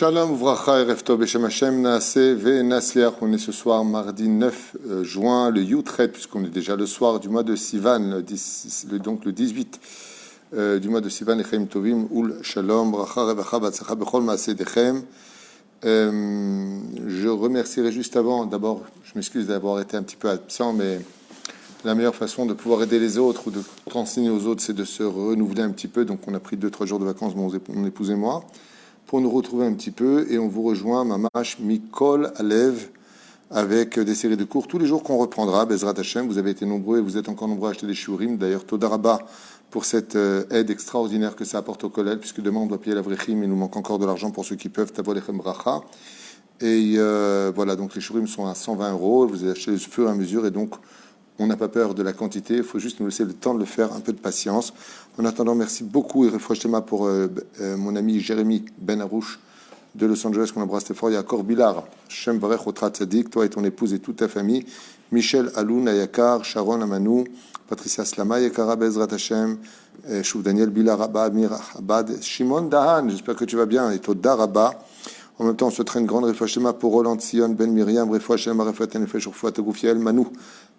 Shalom Vracha Erev Tov Beshem Hashem Naaseh Ve'Nasliach. On est ce soir mardi 9 juin, le Yutret, puisqu'on est déjà le soir du mois de Sivan, donc le 18 du mois de Sivan, Echem Tovim Ul Shalom Vracha Revacha Batzacha Bechol Maaseh Dechem. Je remercierai juste avant, d'abord, je m'excuse d'avoir été un petit peu absent, mais la meilleure façon de pouvoir aider les autres ou de renseigner aux autres, c'est de se renouveler un petit peu. Donc on a pris 2-3 jours de vacances, mon épouse et moi, pour nous retrouver un petit peu, et on vous rejoint, Mamash Mikol Alev, avec des séries de cours tous les jours qu'on reprendra. Bezrat Hashem, vous avez été nombreux et vous êtes encore nombreux à acheter des shiurim. D'ailleurs, Toda Rabba pour cette aide extraordinaire que ça apporte au Kollel, puisque demain on doit payer la Vrechim, il nous manque encore de l'argent pour ceux qui peuvent, Tavo Lechem Bracha. Et voilà, donc les shiurim sont à 120 €, vous les achetez au fur et à mesure, et donc on n'a pas peur de la quantité, il faut juste nous laisser le temps de le faire, un peu de patience. En attendant, merci beaucoup et refouachez-moi pour mon ami Jérémy Ben Arouche de Los Angeles, qu'on embrasse très fort. Yakor Bilar, Shem Varech Otra Tzadik, toi et ton épouse et toute ta famille. Michel Aloun Ayakar, Sharon Amanou, Patricia Slama, Yakara Bezrat Hashem, Chouf Daniel Bilar Abba, Amir Abad, Shimon Dahan, j'espère que tu vas bien, et Toda Rabba. En même temps, on se traîne grande refouachez-moi pour Roland Sion Ben Miriam, refouachez-moi Refouat Nefesh Refouat Goufiel Manou.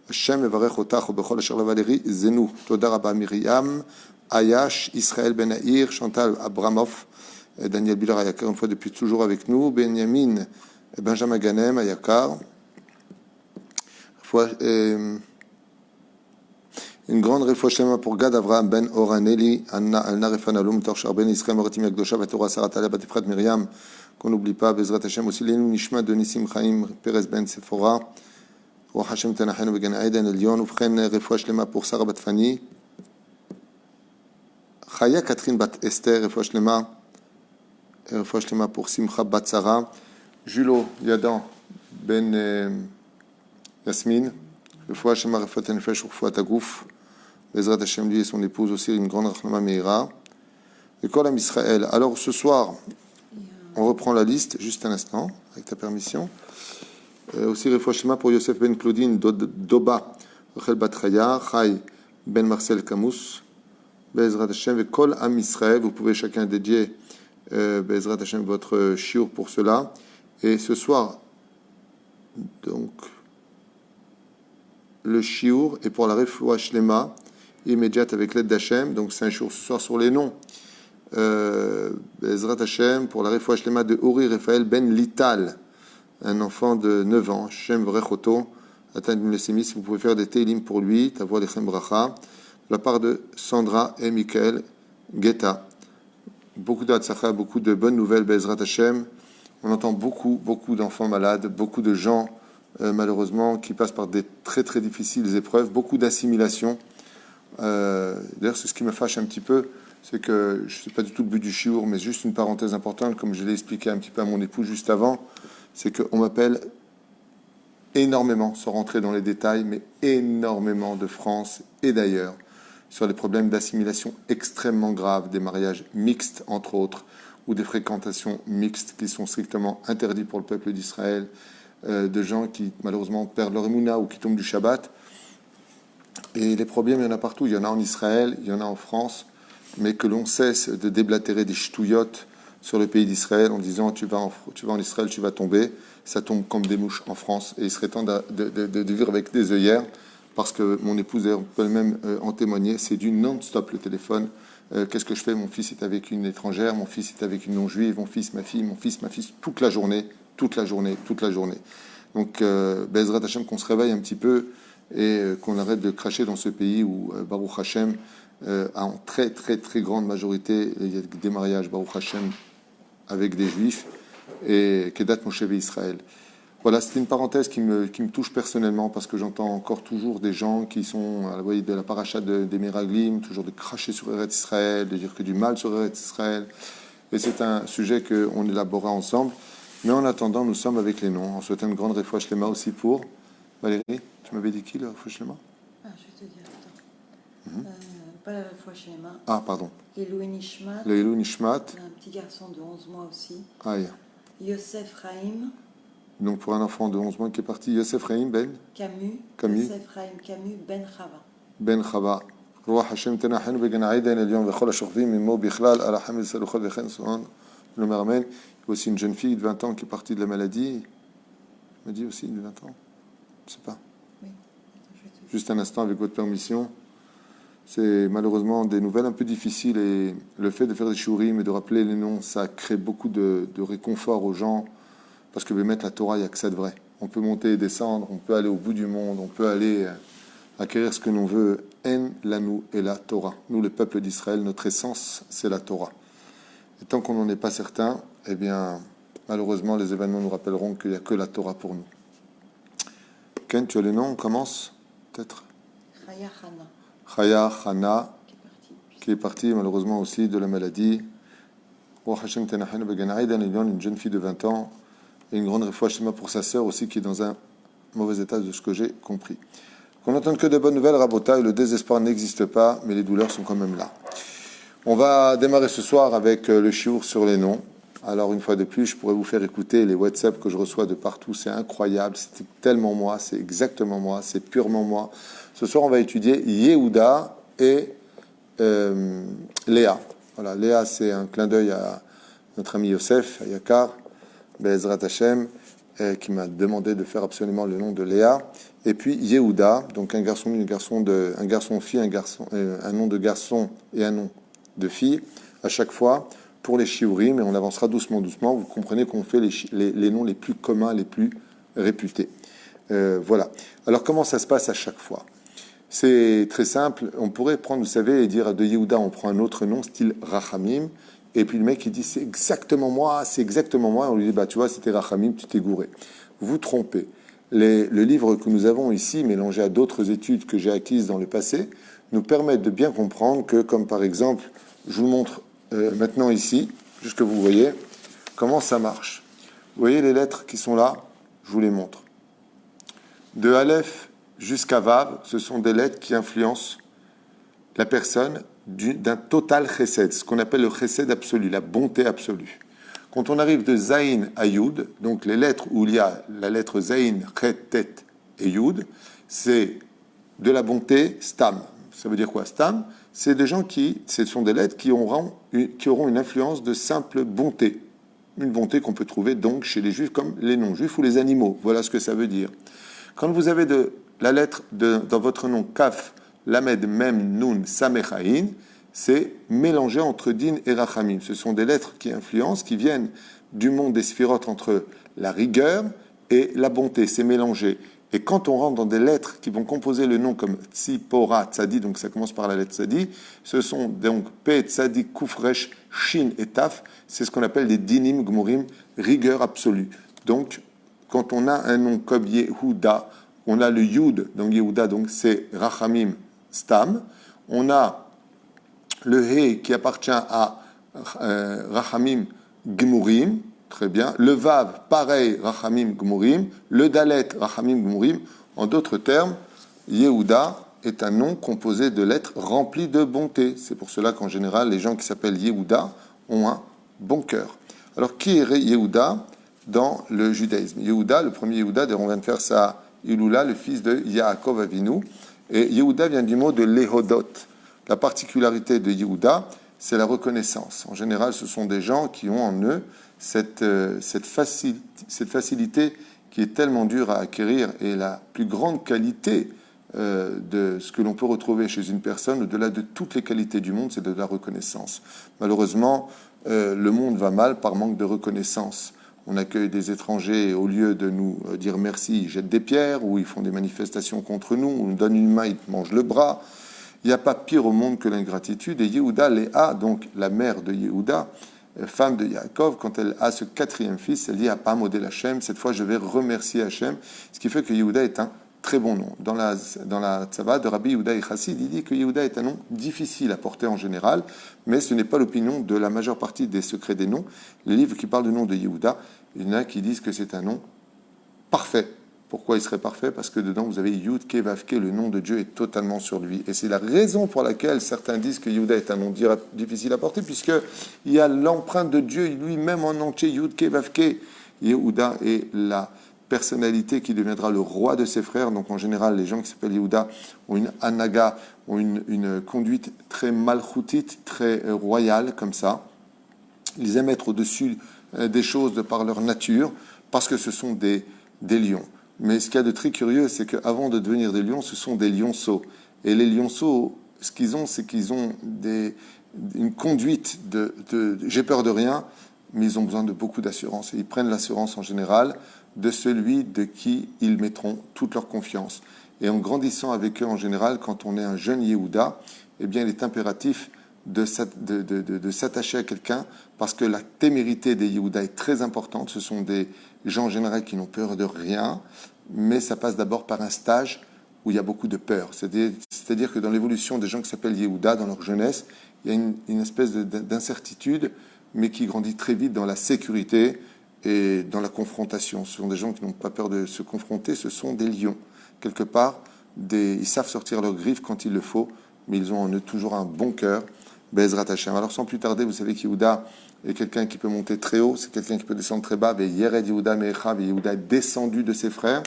Hashem evarech otach ubechol asher lavaleri zenu. Toda rabba Miriam, Ayash, Israël Ben Aïr, Chantal Abramov, Daniel Bilar Ayakar, une fois depuis toujours avec nous, Benjamin, Benjamin Ganem Ayakar. Une grande réfouachez-moi pour Gad Avraham Ben Oraneli, Anna Al-Narefan Alum, Torchar Ben Israël Moratim Yakdosha, Vatora Saratala Batifrat Miriam, qu'on n'oublie pas, Bezrat Hashem aussi, Lénou Nishma de Nissim Chaim, Perez Ben Sephora. רוח השם תנחנו בגן עדן עליון, ובכן רפואה שלמה pour שרה בת פני, חיה קטרין בת אסתר, רפואה שלמה pour שמחה בת שרה, ז'ולו ידן בן יסמין, רפואה שלמה רפואת הנפש ורפואת הגוף, בעזרת השם lui et son épouse aussi, une grande רחמה מהירה, וכל עם ישראל. Alors ce soir, on reprend la liste, juste un instant, avec ta permission. Aussi réfouachez-moi pour Yosef Ben Claudine Doba, Rachel Bat Chaya, Chai Ben Marcel Camus, Bezrat Hashem et Kol Am Israël. Vous pouvez chacun dédier Bezrat Hashem votre shiur pour cela. Et ce soir, donc, le shiur est pour la refoua shlema immédiate avec l'aide d'Hashem. Donc c'est un shiur ce soir sur les noms. Bezrat Hashem pour la refoua shlema de Uri Raphaël Ben Lital, un enfant de 9 ans, Shem Vrechoto, atteint d'une leucémie. Si vous pouvez faire des télim pour lui, Tavo Lechem Bracha, de la part de Sandra et Michael Guetta. Beaucoup d'Hatzacha, beaucoup de bonnes nouvelles, Bezrat Hashem. On entend beaucoup d'enfants malades, beaucoup de gens, malheureusement, qui passent par des très très difficiles épreuves, beaucoup d'assimilation. D'ailleurs, c'est ce qui me fâche un petit peu, c'est que, je ne sais pas du tout le but du shiur, mais juste une parenthèse importante, comme je l'ai expliqué un petit peu à mon époux juste avant, c'est qu'on m'appelle énormément, sans rentrer dans les détails, mais énormément de France et d'ailleurs, sur les problèmes d'assimilation extrêmement graves, des mariages mixtes, entre autres, ou des fréquentations mixtes qui sont strictement interdits pour le peuple d'Israël, de gens qui, malheureusement, perdent leur émouna ou qui tombent du Shabbat. Et les problèmes, il y en a partout. Il y en a en Israël, il y en a en France, mais que l'on cesse de déblatérer des ch'touillottes sur le pays d'Israël en disant tu vas en Israël, tu vas tomber. Ça tombe comme des mouches en France et il serait temps de vivre avec des œillères parce que mon épouse peut même en témoigner. C'est du non-stop le téléphone. Qu'est-ce que je fais? Mon fils est avec une étrangère, mon fils est avec une non-juive, mon fils, ma fille, toute la journée. Donc Bezrat Hashem, qu'on se réveille un petit peu et qu'on arrête de cracher dans ce pays où Baruch Hashem, en très très très grande majorité, il y a des mariages Baruch Hashem avec des juifs et Kedat Moshe Israël. Voilà, c'était une parenthèse qui me touche personnellement parce que j'entends encore toujours des gens qui sont à la voie de la paracha des Meraglim, toujours de cracher sur Eretz Israël, de dire que du mal sur Eretz Israël. Et c'est un sujet qu'on élaborera ensemble. Mais en attendant, nous sommes avec les noms. On souhaite une grande refoua shlema aussi pour Valérie. Tu m'avais dit qui le refoua shlema? Je vais te dire, attends. Pas la refoua shlema. Ah, pardon. Leilou Nishmat. Leilou Nishmat. Un petit garçon de 11 mois aussi. Aïe. Yosef Raïm. Donc pour un enfant de 11 mois qui est parti, Yosef Raïm Ben Camus. Yosef Raïm Camus Ben Chava. Ben Chava. רוח השם תנחנו בגן עדן עליון וכל השוכבים עמו בכלל על החמל סלוחות וכן סון le Amen. Il y a aussi une jeune fille de 20 ans qui est partie de la maladie. Il m'a dit aussi de 20 ans. Je ne sais pas. Oui. Juste un instant avec votre permission. C'est malheureusement des nouvelles un peu difficiles et le fait de faire des shiurim et de rappeler les noms, ça crée beaucoup de réconfort aux gens parce que mettre la Torah, il n'y a que ça de vrai. On peut monter et descendre, on peut aller au bout du monde, on peut aller acquérir ce que l'on veut. En lanou et la Torah. Nous, le peuple d'Israël, notre essence, c'est la Torah. Et tant qu'on n'en est pas certain, eh bien, malheureusement, les événements nous rappelleront qu'il n'y a que la Torah pour nous. Ken, tu as les noms, on commence peut-être. Chaya Hana, Chaya, Hana, qui est partie. qui est partie malheureusement aussi de la maladie. Une jeune fille de 20 ans et une grande réfoua Shema pour sa sœur aussi qui est dans un mauvais état de ce que j'ai compris. Qu'on n'entende que de bonnes nouvelles, Rabota, et le désespoir n'existe pas, mais les douleurs sont quand même là. On va démarrer ce soir avec le shiur sur les noms. Alors une fois de plus, je pourrais vous faire écouter les WhatsApp que je reçois de partout. C'est incroyable, c'est tellement moi, c'est exactement moi, c'est purement moi. Ce soir, on va étudier Yehuda et Léa. Voilà, Léa, c'est un clin d'œil à notre ami Yosef, à Yakar, Be'ezrat Hashem, qui m'a demandé de faire absolument le nom de Léa. Et puis Yehuda, donc un garçon-fille, un nom de garçon et un nom de fille, à chaque fois, pour les shiurim, et on avancera doucement. Vous comprenez qu'on fait les noms les plus communs, les plus réputés. Voilà. Alors, comment ça se passe à chaque fois ? C'est très simple. On pourrait prendre, vous savez, et dire de Yehuda, on prend un autre nom, style Rachamim, et puis le mec, il dit, c'est exactement moi. On lui dit, bah, tu vois, c'était Rachamim, tu t'es gouré. Vous vous trompez. Le livre que nous avons ici, mélangé à d'autres études que j'ai acquises dans le passé, nous permettent de bien comprendre que, comme par exemple, je vous montre maintenant ici, juste que vous voyez comment ça marche. Vous voyez les lettres qui sont là, je vous les montre. De Aleph jusqu'à Vav, ce sont des lettres qui influencent la personne d'un total chesed, ce qu'on appelle le chesed absolu, la bonté absolue. Quand on arrive de Zayin à Yud, donc les lettres où il y a la lettre Zayin, Chet, Tet et Yud, c'est de la bonté stam. Ça veut dire quoi stam? C'est des gens ce sont des lettres qui auront une influence de simple bonté. Une bonté qu'on peut trouver donc chez les juifs comme les non-juifs ou les animaux. Voilà ce que ça veut dire. Quand vous avez la lettre dans votre nom Kaf, Lamed, Mem, Nun, Samechaïn, c'est mélangé entre Din et Rachamim. Ce sont des lettres qui influencent, qui viennent du monde des sphirotes entre la rigueur et la bonté. C'est mélangé. Et quand on rentre dans des lettres qui vont composer le nom comme Tzipora, Tzadi, donc ça commence par la lettre Tzadi, ce sont donc Pe, Tzadi, Kufresh, Shin et Taf, c'est ce qu'on appelle des Dinim, Gmurim, rigueur absolue. Donc, quand on a un nom comme Yehuda, on a le Yud, donc Yehuda, donc c'est Rachamim, Stam. On a le He qui appartient à Rachamim, Gmurim, très bien. Le Vav, pareil, Rachamim Gmurim. Le Dalet, Rachamim Gmurim. En d'autres termes, Yehuda est un nom composé de lettres remplies de bonté. C'est pour cela qu'en général, les gens qui s'appellent Yehuda ont un bon cœur. Alors, qui est Yehuda dans le judaïsme? Yehuda, le premier Yehuda, on vient de faire ça, Ilula, le fils de Yaakov Avinu. Et Yehuda vient du mot de Lehodot. La particularité de Yehuda, c'est la reconnaissance. En général, ce sont des gens qui ont en eux cette facilité qui est tellement dure à acquérir et la plus grande qualité de ce que l'on peut retrouver chez une personne, au-delà de toutes les qualités du monde, c'est de la reconnaissance. Malheureusement, le monde va mal par manque de reconnaissance. On accueille des étrangers et au lieu de nous dire merci, ils jettent des pierres, ou ils font des manifestations contre nous, on nous donne une main, ils mangent le bras. Il n'y a pas pire au monde que l'ingratitude. Et Yehuda, Léa, donc la mère de Yehuda, femme de Yaakov, quand elle a ce quatrième fils, elle dit à pas modèle Hachem, cette fois je vais remercier Hachem, ce qui fait que Yehuda est un très bon nom. Dans la tzava de Rabbi Yehuda et Chassid, il dit que Yehuda est un nom difficile à porter en général, mais ce n'est pas l'opinion de la majeure partie des secrets des noms. Les livres qui parlent du nom de Yehuda, il y en a qui disent que c'est un nom parfait. Pourquoi il serait parfait? Parce que dedans, vous avez Yud Ke Vav Ke, le nom de Dieu est totalement sur lui. Et c'est la raison pour laquelle certains disent que Yehuda est un nom difficile à porter, puisqu'il y a l'empreinte de Dieu lui-même en entier, Yud Ke Vav Ke. Yehuda est la personnalité qui deviendra le roi de ses frères. Donc en général, les gens qui s'appellent Yehuda ont une anaga, ont une conduite très malchoutite, très royale, comme ça. Ils aiment être au-dessus des choses de par leur nature, parce que ce sont des lions. Mais ce qu'il y a de très curieux, c'est qu'avant de devenir des lions, ce sont des lionceaux. Et les lionceaux, ce qu'ils ont, c'est qu'ils ont une conduite j'ai peur de rien, mais ils ont besoin de beaucoup d'assurance. Et ils prennent l'assurance en général de celui de qui ils mettront toute leur confiance. Et en grandissant avec eux en général, quand on est un jeune Yehuda, eh bien, il est impératif de s'attacher à quelqu'un parce que la témérité des Yehuda est très importante. Ce sont des gens en général qui n'ont peur de rien, mais ça passe d'abord par un stage où il y a beaucoup de peur. C'est-à-dire que dans l'évolution des gens qui s'appellent Yehuda, dans leur jeunesse, il y a une espèce d'incertitude, mais qui grandit très vite dans la sécurité et dans la confrontation. Ce sont des gens qui n'ont pas peur de se confronter, ce sont des lions. Quelque part, ils savent sortir leurs griffes quand il le faut, mais ils ont en eux toujours un bon cœur. Bezrat Hashem. Alors sans plus tarder, vous savez qu'Yehuda est quelqu'un qui peut monter très haut, c'est quelqu'un qui peut descendre très bas. Yered Yehuda Me'echav, Yehuda est descendu de ses frères,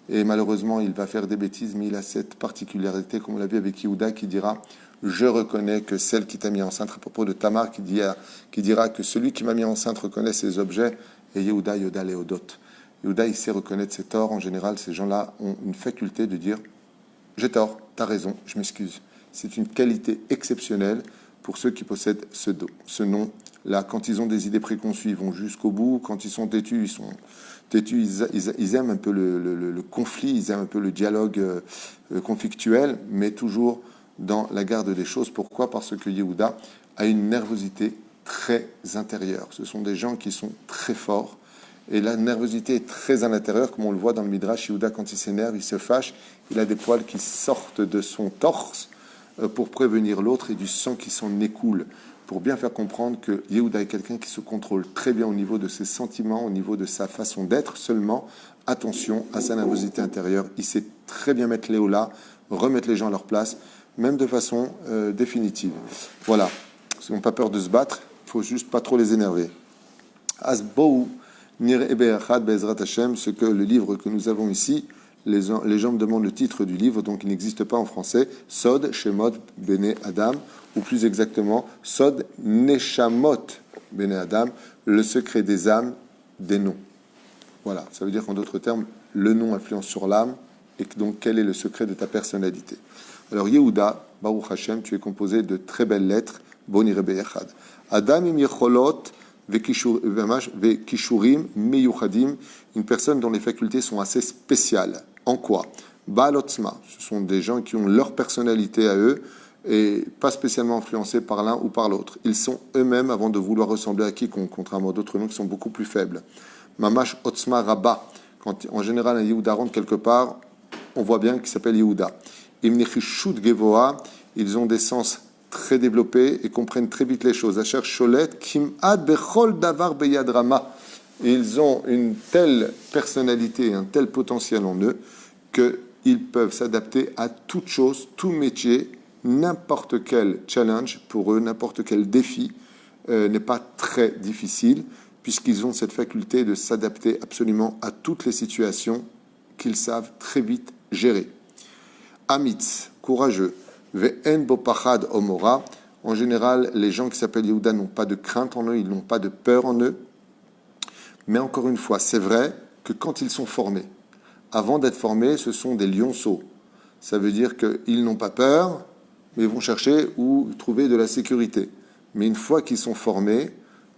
et malheureusement il va faire des bêtises, mais il a cette particularité, comme on l'a vu avec Yehuda, qui dira « Je reconnais que celle qui t'a mis enceinte », à propos de Tamar, qui dira que celui qui m'a mis enceinte reconnaît ses objets, et Yehuda Yoda Leodot. Yehuda, il sait reconnaître ses torts. En général, ces gens-là ont une faculté de dire « J'ai tort, t'as raison, je m'excuse ». C'est une qualité exceptionnelle pour ceux qui possèdent ce nom-là. Quand ils ont des idées préconçues, ils vont jusqu'au bout. Quand ils sont têtus, ils aiment un peu le conflit, ils aiment un peu le dialogue conflictuel, mais toujours dans la garde des choses. Pourquoi ? Parce que Yehuda a une nervosité très intérieure. Ce sont des gens qui sont très forts. Et la nervosité est très à l'intérieur, comme on le voit dans le Midrash. Yehuda, quand il s'énerve, il se fâche. Il a des poils qui sortent de son torse pour prévenir l'autre et du sang qui s'en écoule, pour bien faire comprendre que Yehuda est quelqu'un qui se contrôle très bien au niveau de ses sentiments, au niveau de sa façon d'être. Seulement, attention à sa nervosité intérieure. Il sait très bien mettre les hauts là, remettre les gens à leur place, même de façon définitive. Voilà. Ils n'ont pas peur de se battre, il faut juste pas trop les énerver. Asbou Nir Ebeachad Bezrat Hashem, ce que le livre que nous avons ici, les gens me demandent le titre du livre, donc il n'existe pas en français, Sod Shemot Bene Adam, ou plus exactement, Sod Neshamot Bene Adam, le secret des âmes, des noms. Voilà, ça veut dire qu'en d'autres termes, le nom influence sur l'âme, et donc quel est le secret de ta personnalité. Alors Yehuda, Baruch Hashem, tu es composé de très belles lettres, Boni Rebe Echad. Adam im Yecholot Vekishurim Meyuchadim, une personne dont les facultés sont assez spéciales. En quoi ? Ba'alotzma, ce sont des gens qui ont leur personnalité à eux et pas spécialement influencés par l'un ou par l'autre. Ils sont eux-mêmes avant de vouloir ressembler à quiconque, contrairement à d'autres noms qui sont beaucoup plus faibles. Mamash Otzma Rabba, quand en général un Yehuda rentre quelque part, on voit bien qu'il s'appelle Yehuda. Imnechishut Gevoa, ils ont des sens très développés et comprennent très vite les choses. Asher Sholet Kim'ad Bechol Davar Beyadrama. Ils ont une telle personnalité, un tel potentiel en eux qu'ils peuvent s'adapter à toute chose, tout métier, n'importe quel challenge pour eux, n'importe quel défi n'est pas très difficile, puisqu'ils ont cette faculté de s'adapter absolument à toutes les situations qu'ils savent très vite gérer. Amitz, courageux. Ve'en bo pachad omora. En général, les gens qui s'appellent Yehuda n'ont pas de crainte en eux, ils n'ont pas de peur en eux. Mais encore une fois, c'est vrai que quand ils sont formés, avant d'être formés, ce sont des lionceaux. Ça veut dire qu'ils n'ont pas peur, mais ils vont chercher où trouver de la sécurité. Mais une fois qu'ils sont formés,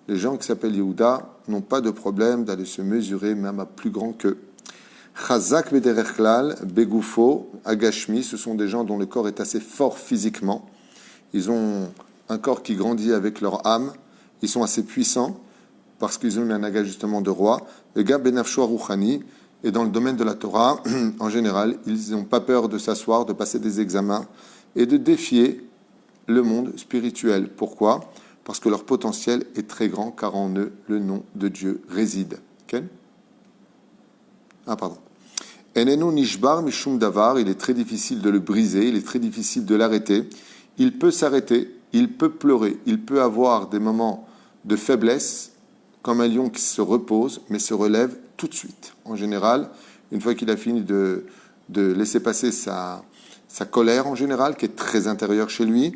les gens qui s'appellent Yehuda n'ont pas de problème d'aller se mesurer même à plus grand qu'eux. Chazak bederechlal, begufo, agashmi, ce sont des gens dont le corps est assez fort physiquement. Ils ont un corps qui grandit avec leur âme. Ils sont assez puissants parce qu'ils ont un ajustement de roi. Le gars benafsho rouchani, et dans le domaine de la Torah, en général, ils n'ont pas peur de s'asseoir, de passer des examens et de défier le monde spirituel. Pourquoi ? Parce que leur potentiel est très grand, car en eux, le nom de Dieu réside. Ken ? Pardon. Enenu nishbar mishum davar, il est très difficile de le briser, il est très difficile de l'arrêter. Il peut s'arrêter, il peut pleurer, il peut avoir des moments de faiblesse, comme un lion qui se repose, mais se relève tout de suite. En général, une fois qu'il a fini de laisser passer sa colère en général, qui est très intérieure chez lui,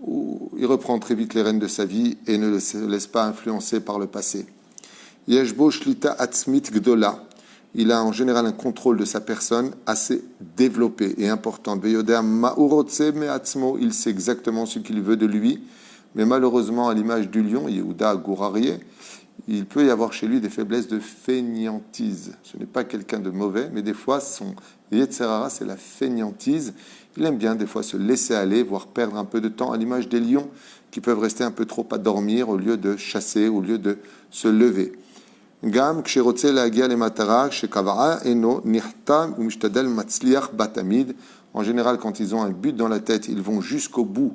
où il reprend très vite les rênes de sa vie et ne se laisse pas influencer par le passé. Yeshbo shlita atzmit gdola. Il a en général un contrôle de sa personne assez développé et important. Veyodea ma'urotse me'atzmo. Il sait exactement ce qu'il veut de lui. Mais malheureusement, à l'image du lion, Yehuda Gourarié, il peut y avoir chez lui des faiblesses de fainéantise. Ce n'est pas quelqu'un de mauvais, mais des fois, son Yetzerara, c'est la fainéantise. Il aime bien des fois se laisser aller, voire perdre un peu de temps, à l'image des lions qui peuvent rester un peu trop à dormir au lieu de chasser, au lieu de se lever. Gam kshirotse lagia le matara kshekavaa eno nihtam umishtadel matzliach batamid. En général, quand ils ont un but dans la tête, ils vont jusqu'au bout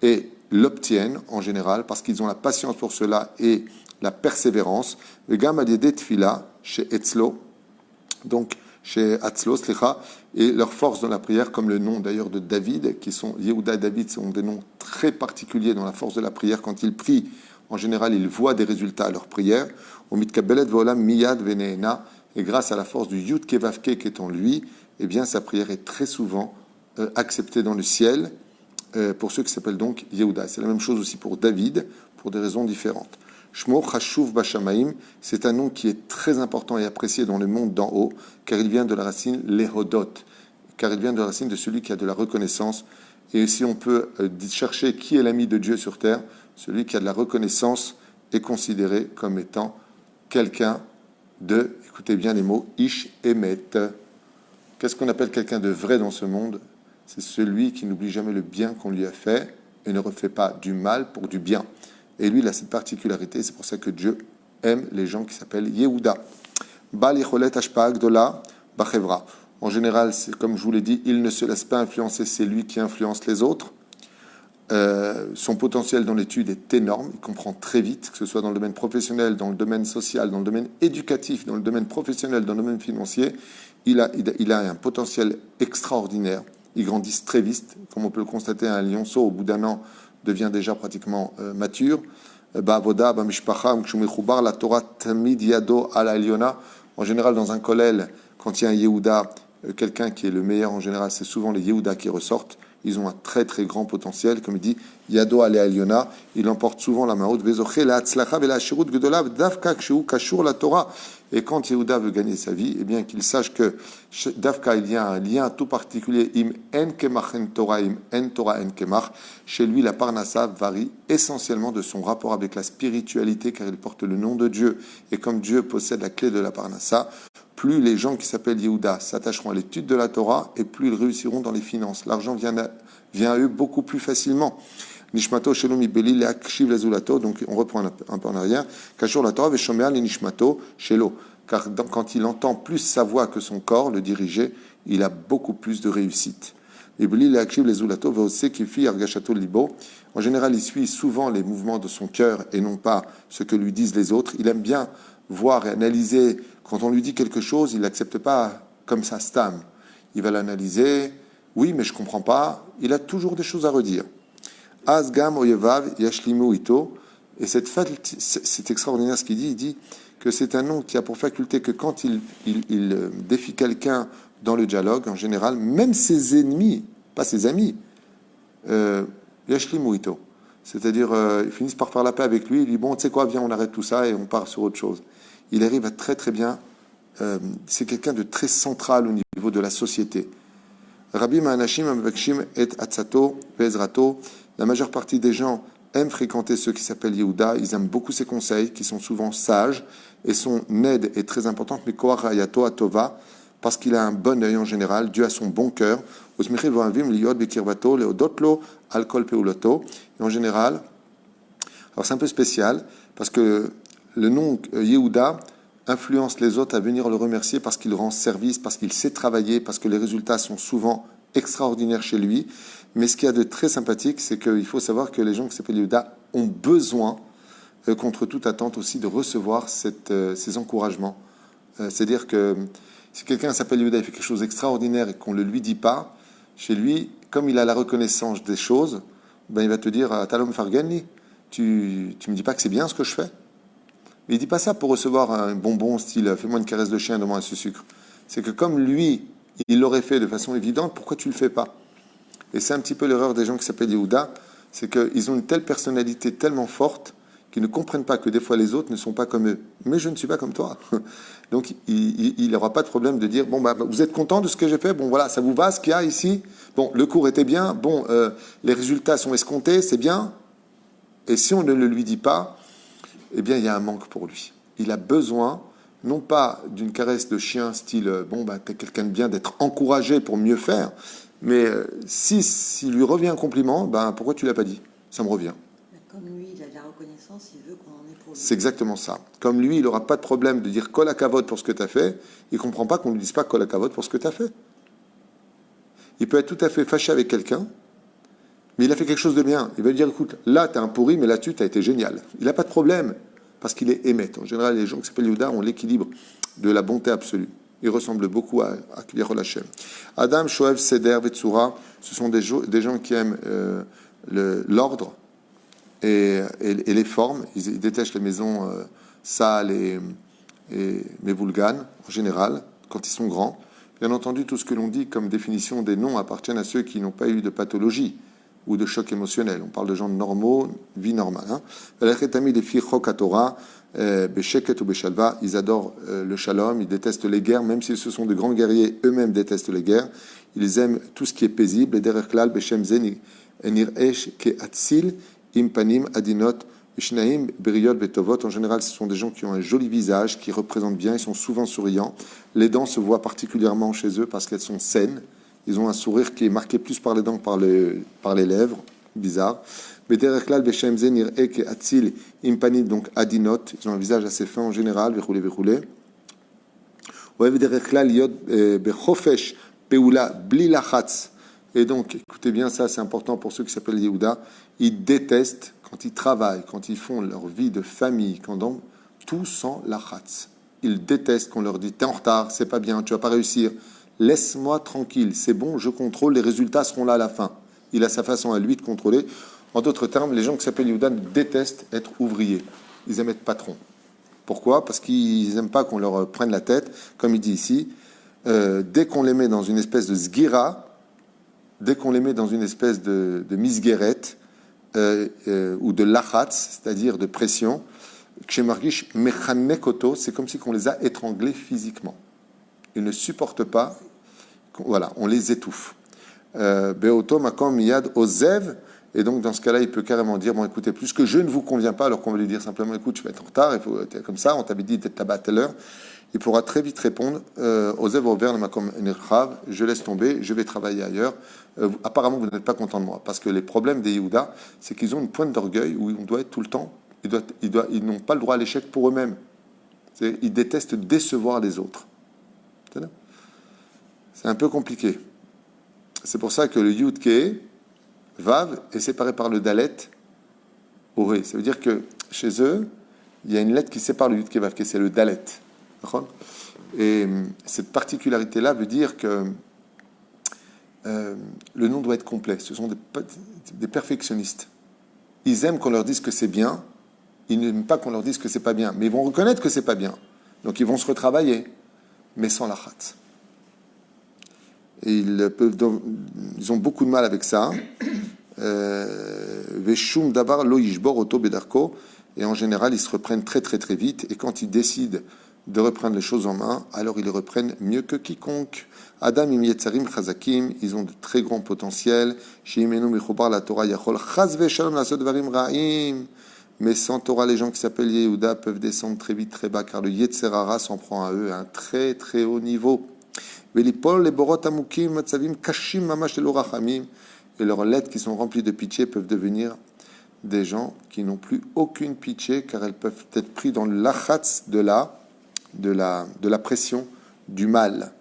et l'obtiennent en général parce qu'ils ont la patience pour cela et la persévérance. Le gam aliede tfila chez Etzlo, donc chez Atzlo, et leur force dans la prière, comme le nom d'ailleurs de David, qui sont Yehuda et David, sont des noms très particuliers dans la force de la prière. Quand ils prient, en général, ils voient des résultats à leur prière. Et grâce à la force du Yud Kevavke qui est en lui, eh bien, sa prière est très souvent acceptée dans le ciel, pour ceux qui s'appellent donc Yehuda. C'est la même chose aussi pour David, pour des raisons différentes. Shmo Chashuv Bashamaim, c'est un nom qui est très important et apprécié dans le monde d'en haut, car il vient de la racine Lehodot, car il vient de la racine de celui qui a de la reconnaissance. Et si on peut chercher qui est l'ami de Dieu sur terre, celui qui a de la reconnaissance est considéré comme étant quelqu'un de, écoutez bien les mots, Ish Emet. Qu'est-ce qu'on appelle quelqu'un de vrai dans ce monde? C'est celui qui n'oublie jamais le bien qu'on lui a fait et ne refait pas du mal pour du bien. Et lui, il a cette particularité, c'est pour ça que Dieu aime les gens qui s'appellent Yehuda. Bal Yecholet Ashpa Gdola Bachevra. En général, c'est, comme je vous l'ai dit, il ne se laisse pas influencer, c'est lui qui influence les autres. Son potentiel dans l'étude est énorme, il comprend très vite, que ce soit dans le domaine professionnel, dans le domaine social, dans le domaine éducatif, dans le domaine professionnel, dans le domaine financier. Il a un potentiel extraordinaire. Il grandit très vite, comme on peut le constater, un lionceau, au bout d'un an, devient déjà pratiquement mature. Ba'avoda, ba'mishpacha, mkshumichubar, la Torah tamid yado ala eliona. En général, dans un kollel, quand il y a un Yehuda, quelqu'un qui est le meilleur en général, c'est souvent les Yehuda qui ressortent. Ils ont un très très grand potentiel, comme il dit Yado ale Aliona, il emporte souvent la maout vezoché la hatzlacha vela shirut gdola davka kshu kashur la Torah. Et quand Yehuda veut gagner sa vie, eh bien qu'il sache que davka il y a un lien tout particulier im en kemach en Torah im en Torah en kemach. Chez lui, la parnassa varie essentiellement de son rapport avec la spiritualité, car il porte le nom de Dieu. Et comme Dieu possède la clé de la parnassa, plus les gens qui s'appellent Yehuda s'attacheront à l'étude de la Torah et plus ils réussiront dans les finances. L'argent vient à eux beaucoup plus facilement. Nishmato shelom ibeli leakshiv lazulato. Donc on reprend un peu en arrière. Kashur la Torah veshomer le nishmato shelo. Car quand il entend plus sa voix que son corps le diriger, il a beaucoup plus de réussite. Ibeli leakshiv lazulato veose kifi argashato libo. En général, il suit souvent les mouvements de son cœur et non pas ce que lui disent les autres. Il aime bien voir et analyser. Quand on lui dit quelque chose, il n'accepte pas comme ça, stam. Il va l'analyser. Oui, mais je ne comprends pas. Il a toujours des choses à redire. Asgam oyevav yashlimu ito. Et c'est extraordinaire ce qu'il dit. Il dit que c'est un nom qui a pour faculté que quand il défie quelqu'un dans le dialogue, en général, même ses ennemis, pas ses amis, yashlimu ito. C'est-à-dire, ils finissent par faire la paix avec lui. Il dit, bon, tu sais quoi, viens, on arrête tout ça et on part sur autre chose. Il arrive à très très bien, c'est quelqu'un de très central au niveau de la société. Rabbi Ma'anashim Amvakshim et Atzato Vezrato. La majeure partie des gens aiment fréquenter ceux qui s'appellent Yehuda. Ils aiment beaucoup ses conseils, qui sont souvent sages, et son aide est très importante. Mais Koach Hayato Atova, parce qu'il a un bon œil en général, Dieu a son bon cœur. Osmichil Voavim Liod Bekirvato Leodotlo Alkol Peuloto. Et en général, alors c'est un peu spécial, parce que le nom Yehuda influence les autres à venir le remercier parce qu'il rend service, parce qu'il sait travailler, parce que les résultats sont souvent extraordinaires chez lui. Mais ce qu'il y a de très sympathique, c'est qu'il faut savoir que les gens qui s'appellent Yehuda ont besoin, contre toute attente aussi, de recevoir ces encouragements. C'est-à-dire que si quelqu'un s'appelle Yehuda et fait quelque chose d'extraordinaire et qu'on ne le lui dit pas, chez lui, comme il a la reconnaissance des choses, ben il va te dire « Talom Fargenli, tu me dis pas que c'est bien ce que je fais ?» Mais il ne dit pas ça pour recevoir un bonbon style « fais-moi une caresse de chien, donne-moi un sucre ». C'est que comme lui, il l'aurait fait de façon évidente, pourquoi tu ne le fais pas? Et c'est un petit peu l'erreur des gens qui s'appellent Yehuda. c'est qu'ils ont une telle personnalité tellement forte qu'ils ne comprennent pas que des fois les autres ne sont pas comme eux. Mais je ne suis pas comme toi. Donc il n'aura pas de problème de dire, bon, bah, vous êtes content de ce que j'ai fait? Bon, voilà, ça vous va ce qu'il y a ici? Bon, le cours était bien. Bon, les résultats sont escomptés, c'est bien. Et si on ne le lui dit pas, eh bien, il y a un manque pour lui. Il a besoin, non pas d'une caresse de chien style, bon, bah, t'es quelqu'un de bien, d'être encouragé pour mieux faire, mais s'il lui revient un compliment, ben, pourquoi tu ne l'as pas dit? Ça me revient. Comme lui, il a de la reconnaissance, il veut qu'on en ait pour lui. C'est exactement ça. Comme lui, il n'aura pas de problème de dire kol hakavod pour ce que tu as fait, il ne comprend pas qu'on ne lui dise pas kol hakavod pour ce que tu as fait. Il peut être tout à fait fâché avec quelqu'un, mais il a fait quelque chose de bien. Il va lui dire, écoute, là, tu es un pourri, mais là-dessus, tu as été génial. Il n'a pas de problème, parce qu'il est émet. En général, les gens qui s'appellent Yehuda ont l'équilibre de la bonté absolue. Il ressemble beaucoup à Kviyachol Hashem. Adam, Shoev, Seder, Vetsura, ce sont des gens qui aiment l'ordre et les formes. Ils détestent les maisons sales et vulganes, en général, quand ils sont grands. Bien entendu, tout ce que l'on dit comme définition des noms appartiennent à ceux qui n'ont pas eu de pathologie ou de choc émotionnel. On parle de gens normaux, vie normale. Les filles Torah, Besheket ou Beshalva, ils adorent le shalom, ils détestent les guerres, même si ce sont de grands guerriers, eux-mêmes détestent les guerres. Ils aiment tout ce qui est paisible. Et derrière klal, Beshem Zen, Nir'esh, Ke Atzil, Impanim, Adinot, Ishnaim, Beriot, Betovot. En général, ce sont des gens qui ont un joli visage, qui représentent bien, ils sont souvent souriants. Les dents se voient particulièrement chez eux parce qu'elles sont saines. Ils ont un sourire qui est marqué plus par les dents que par les lèvres. Bizarre. Donc adinot, ils ont un visage assez fin en général. Et donc, écoutez bien, ça c'est important pour ceux qui s'appellent Yehuda. Ils détestent quand ils travaillent, quand ils font leur vie de famille, quand donc, tout sans lachatz. Ils détestent qu'on leur dise t'es en retard, c'est pas bien, tu vas pas réussir. Laisse-moi tranquille, c'est bon, je contrôle, les résultats seront là à la fin. Il a sa façon à lui de contrôler. En d'autres termes, les gens qui s'appellent Yehuda détestent être ouvriers. Ils aiment être patrons. Pourquoi? Parce qu'ils n'aiment pas qu'on leur prenne la tête, comme il dit ici. Dès qu'on les met dans une espèce de sgira, dès qu'on les met dans une espèce de misguérette ou de lachatz, c'est-à-dire de pression, kshemargish mechanekoto, c'est comme si on les a étranglés physiquement. Ils ne supportent pas, voilà, on les étouffe. Beoto makom miyad ozev, et donc dans ce cas-là, il peut carrément dire, bon écoutez, plus que je ne vous conviens pas, alors qu'on va lui dire simplement, écoute, tu vas être en retard, il faut être comme ça, on t'avait dit d'être là-bas à telle heure, il pourra très vite répondre, ozev over makom nirchav, je laisse tomber, je vais travailler ailleurs. Apparemment, vous n'êtes pas content de moi, parce que les problèmes des Yehuda, c'est qu'ils ont une pointe d'orgueil où on doit être tout le temps, ils n'ont pas le droit à l'échec pour eux-mêmes. Ils détestent décevoir les autres. C'est un peu compliqué. C'est pour ça que le Yud Ke Vav est séparé par le Dalet Oré. Ça veut dire que chez eux, il y a une lettre qui sépare le Yud Ke Vav, qui c'est le Dalet. Et cette particularité-là veut dire que le nom doit être complet. Ce sont des perfectionnistes. Ils aiment qu'on leur dise que c'est bien. Ils n'aiment pas qu'on leur dise que c'est pas bien. Mais ils vont reconnaître que c'est pas bien. Donc ils vont se retravailler, mais sans la khatz. Et ils ont beaucoup de mal avec ça. Veshum davar lo yishbor oto bedarko. Et en général, ils se reprennent très très très vite. Et quand ils décident de reprendre les choses en main, alors ils les reprennent mieux que quiconque. Adam im yetzarim chazakim, ils ont de très grands potentiels. Sheimenu mechobar la Torah yachol chaz veshalom lasot dvarim ra'im. Mais sans Torah, les gens qui s'appellent Yehuda peuvent descendre très vite, très bas, car le Yetzer Hara s'en prend à eux à un très très haut niveau. Et leurs lettres qui sont remplies de pitié peuvent devenir des gens qui n'ont plus aucune pitié, car elles peuvent être pris dans l'achatz de la pression, du mal.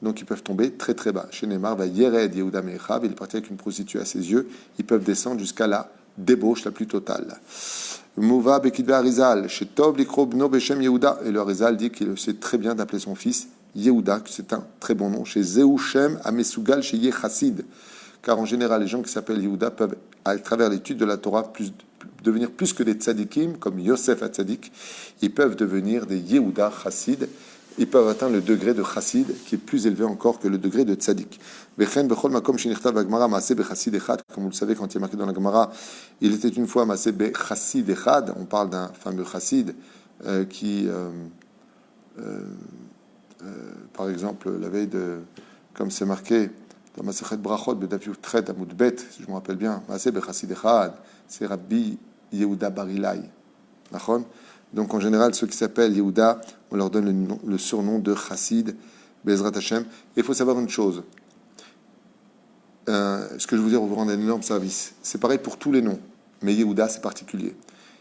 Donc ils peuvent tomber très très bas. Chez Neymar, Yered Yehuda Mechav, il est parti avec une prostituée à ses yeux, ils peuvent descendre jusqu'à la débauche la plus totale. Mouva Bekidve Arizal, chez Tov Likrobno Beshem Yehuda, et le Arizal dit qu'il sait très bien d'appeler son fils Yehuda, que c'est un très bon nom, chez Zéhushem Amesugal, chez Yechassid, car en général, les gens qui s'appellent Yehuda peuvent, à travers l'étude de la Torah, devenir plus que des tzadikim, comme Yosef Hatzadik, ils peuvent devenir des Yehuda Chassid, ils peuvent atteindre le degré de chassid, qui est plus élevé encore que le degré de tzaddik. Comme vous le savez, quand il est marqué dans la Gemara, il était une fois maaseh bechassid echad. On parle d'un fameux chassid qui, par exemple, la veille de, comme c'est marqué dans Masechet Brachot, Bedav Yutret Amud Bet, si je me rappelle bien, maaseh bechassid echad, c'est Rabbi Yehuda Bar Ilai. Donc en général, ceux qui s'appellent Yehuda, on leur donne le surnom de Chassid, Bezrat Hashem. Et il faut savoir une chose. Ce que je veux dire, vous rend un énorme service. C'est pareil pour tous les noms, mais Yehuda, c'est particulier.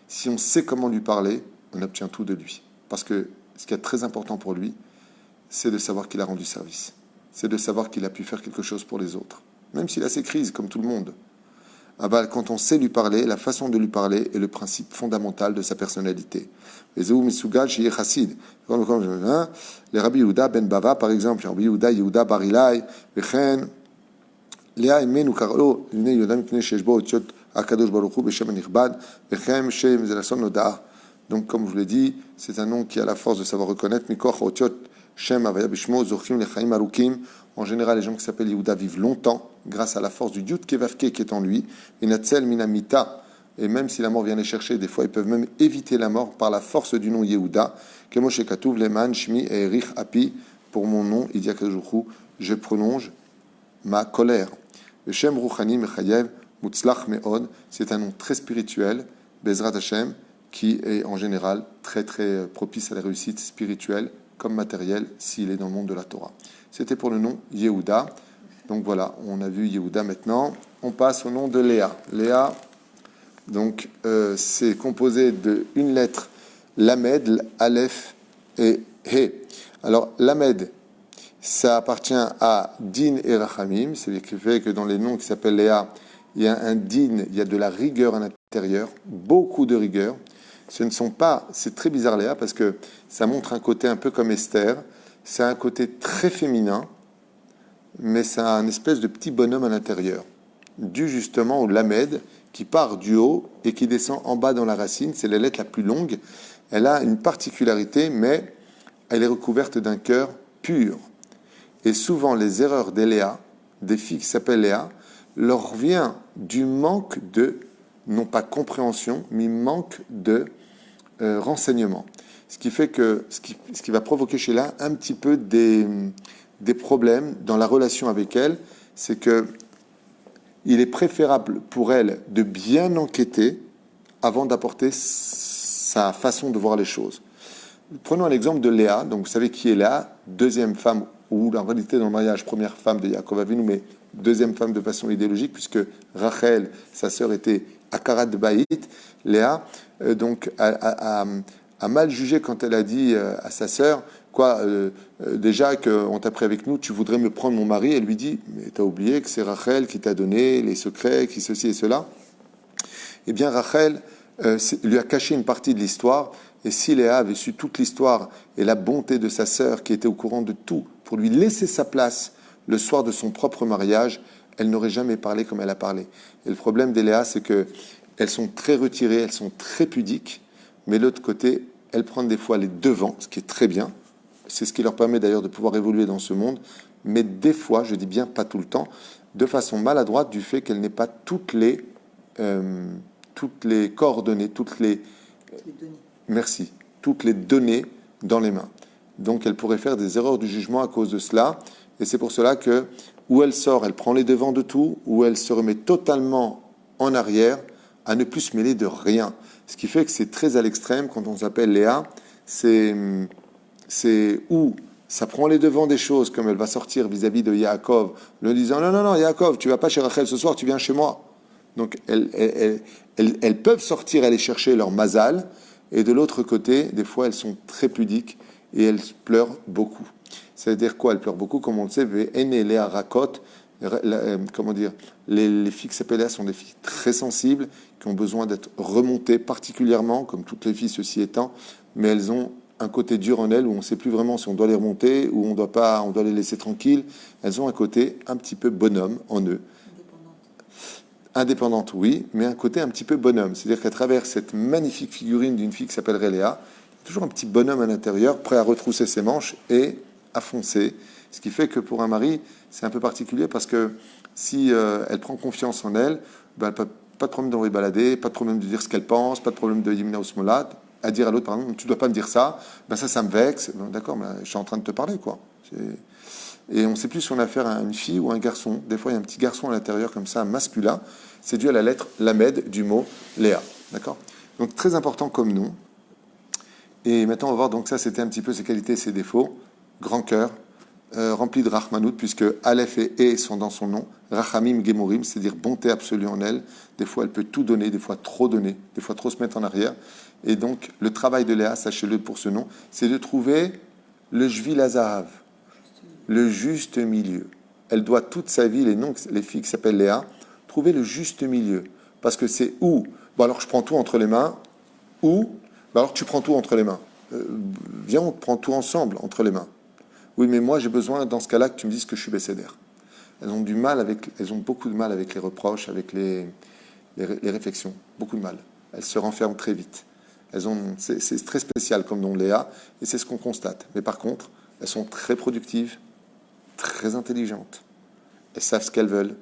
Si on sait comment lui parler, on obtient tout de lui. Parce que ce qui est très important pour lui, c'est de savoir qu'il a rendu service. C'est de savoir qu'il a pu faire quelque chose pour les autres. Même s'il a ses crises, comme tout le monde. Quand on sait lui parler, la façon de lui parler est le principe fondamental de sa personnalité. Les Rabbi Yehuda ben Bava, par exemple, Rabbi Yehuda Bar Ilai, Léa Imenu Karlo, Lune Yodam Kne Sheshbo Otiot Akadosh Baruch Hu Beshem Nichbad, Bechem Shem Zelason Noda. Donc, comme je vous l'ai dit, c'est un nom qui a la force de savoir reconnaître. Mikoch Otiot Shem Avaya Bishmo Zochim Lechaim Arukim. En général, les gens qui s'appellent Yehuda vivent longtemps grâce à la force du Yud Kevavke qui est en lui. Inatzel Minamita. Et même si la mort vient les chercher, des fois, ils peuvent même éviter la mort par la force du nom Yehuda. Kemoshe Katuv Leman Shmi Erich Api. Pour mon nom, il dit à Kadosh, je prolonge ma colère. Le Shem Ruchani Mechayev Mutzlach Meod. C'est un nom très spirituel, Bezrat Hashem, qui est en général très très propice à la réussite spirituelle comme matérielle s'il est dans le monde de la Torah. C'était pour le nom Yehuda. Donc voilà, on a vu Yehuda maintenant. On passe au nom de Léa. Léa, donc, c'est composé d'une lettre, Lamed, Aleph et He. Alors, Lamed, ça appartient à Din et Rachamim. C'est ce qui fait que dans les noms qui s'appellent Léa, il y a un Din, il y a de la rigueur à l'intérieur, beaucoup de rigueur. Ce ne sont pas, c'est très bizarre Léa, parce que ça montre un côté un peu comme Esther. C'est un côté très féminin, mais ça a un espèce de petit bonhomme à l'intérieur, dû justement au Lamed, qui part du haut et qui descend en bas dans la racine. C'est la lettre la plus longue. Elle a une particularité, mais elle est recouverte d'un cœur pur. Et souvent, les erreurs des Léa, des filles qui s'appellent Léa, leur vient du manque de, non pas compréhension, mais manque de renseignement. Ce qui fait que, ce qui va provoquer chez Léa un petit peu des problèmes dans la relation avec elle, c'est que il est préférable pour elle de bien enquêter avant d'apporter sa façon de voir les choses. Prenons un exemple de Léa. Donc, vous savez qui est Léa, deuxième femme, ou en réalité dans le mariage, première femme de Yaakov Avinu, mais deuxième femme de façon idéologique, puisque Rachel, sa sœur, était Akarat Baït. Léa, donc, a mal jugé quand elle a dit à sa sœur, déjà qu'on t'a pris avec nous, tu voudrais me prendre mon mari. Elle lui dit, mais t'as oublié que c'est Rachel qui t'a donné les secrets, qui ceci et cela. Eh bien, Rachel lui a caché une partie de l'histoire. Et si Léa avait su toute l'histoire et la bonté de sa sœur, qui était au courant de tout, pour lui laisser sa place le soir de son propre mariage, elle n'aurait jamais parlé comme elle a parlé. Et le problème des Léa, c'est qu'elles sont très retirées, elles sont très pudiques, mais de l'autre côté, elles prennent des fois les devants, ce qui est très bien. C'est ce qui leur permet d'ailleurs de pouvoir évoluer dans ce monde. Mais des fois, je dis bien pas tout le temps, de façon maladroite du fait qu'elle n'ait pas toutes les coordonnées, toutes les données dans les mains. Donc elle pourrait faire des erreurs du jugement à cause de cela. Et c'est pour cela que, où elle sort, elle prend les devants de tout, où elle se remet totalement en arrière, à ne plus se mêler de rien. Ce qui fait que c'est très à l'extrême quand on s'appelle Léa. C'est où ça prend les devants des choses, comme elle va sortir vis-à-vis de Yaakov, lui disant non, Yaakov, tu vas pas chez Rachel ce soir, tu viens chez moi. Donc elles peuvent sortir, aller chercher leur mazal, et de l'autre côté, des fois, elles sont très pudiques et elles pleurent beaucoup. Ça veut dire quoi? Elles pleurent beaucoup, comme on le sait, Léa Rakot, comment dire, les filles qui s'appellent Léa sont des filles très sensibles, qui ont besoin d'être remontées particulièrement, comme toutes les filles ceci étant, mais elles ont un côté dur en elles où on ne sait plus vraiment si on doit les remonter ou on doit les laisser tranquilles. Elles ont un côté un petit peu bonhomme en eux. Indépendante, oui, mais un côté un petit peu bonhomme. C'est-à-dire qu'à travers cette magnifique figurine d'une fille qui s'appellerait Léa, toujours un petit bonhomme à l'intérieur, prêt à retrousser ses manches et à foncer. Ce qui fait que pour un mari, c'est un peu particulier parce que si elle prend confiance en elle, ben, pas de problème d'envoyer balader, pas de problème de dire ce qu'elle pense, pas de problème de Yimna ou Smolat, à dire à l'autre, par exemple, tu ne dois pas me dire ça, ben ça me vexe. Ben, d'accord, mais je suis en train de te parler, quoi. Et on ne sait plus si on a affaire à une fille ou un garçon. Des fois, il y a un petit garçon à l'intérieur, comme ça, masculin. C'est dû à la lettre Lamed du mot Léa. D'accord? Donc, très important comme nom. Et maintenant, on va voir, donc ça, c'était un petit peu ses qualités et ses défauts. Grand cœur, rempli de Rahmanout, puisque Aleph et E sont dans son nom. Rachamim Gemorim, c'est-à-dire bonté absolue en elle. Des fois, elle peut tout donner, des fois trop donner, des fois trop se mettre en arrière. Et donc, le travail de Léa, sachez-le pour ce nom, c'est de trouver le Jvil Azahav, le juste milieu. Elle doit toute sa vie, les filles qui s'appellent Léa, trouver le juste milieu. Parce que c'est où, bon alors je prends tout entre les mains, ou, ben alors tu prends tout entre les mains. Viens, on prend tout ensemble entre les mains. Oui, mais moi j'ai besoin dans ce cas-là que tu me dises que je suis bécédère. Elles ont beaucoup de mal avec les reproches, avec les réflexions, beaucoup de mal. Elles se renferment très vite. C'est très spécial comme nom Léa, et c'est ce qu'on constate. Mais par contre, elles sont très productives, très intelligentes. Elles savent ce qu'elles veulent.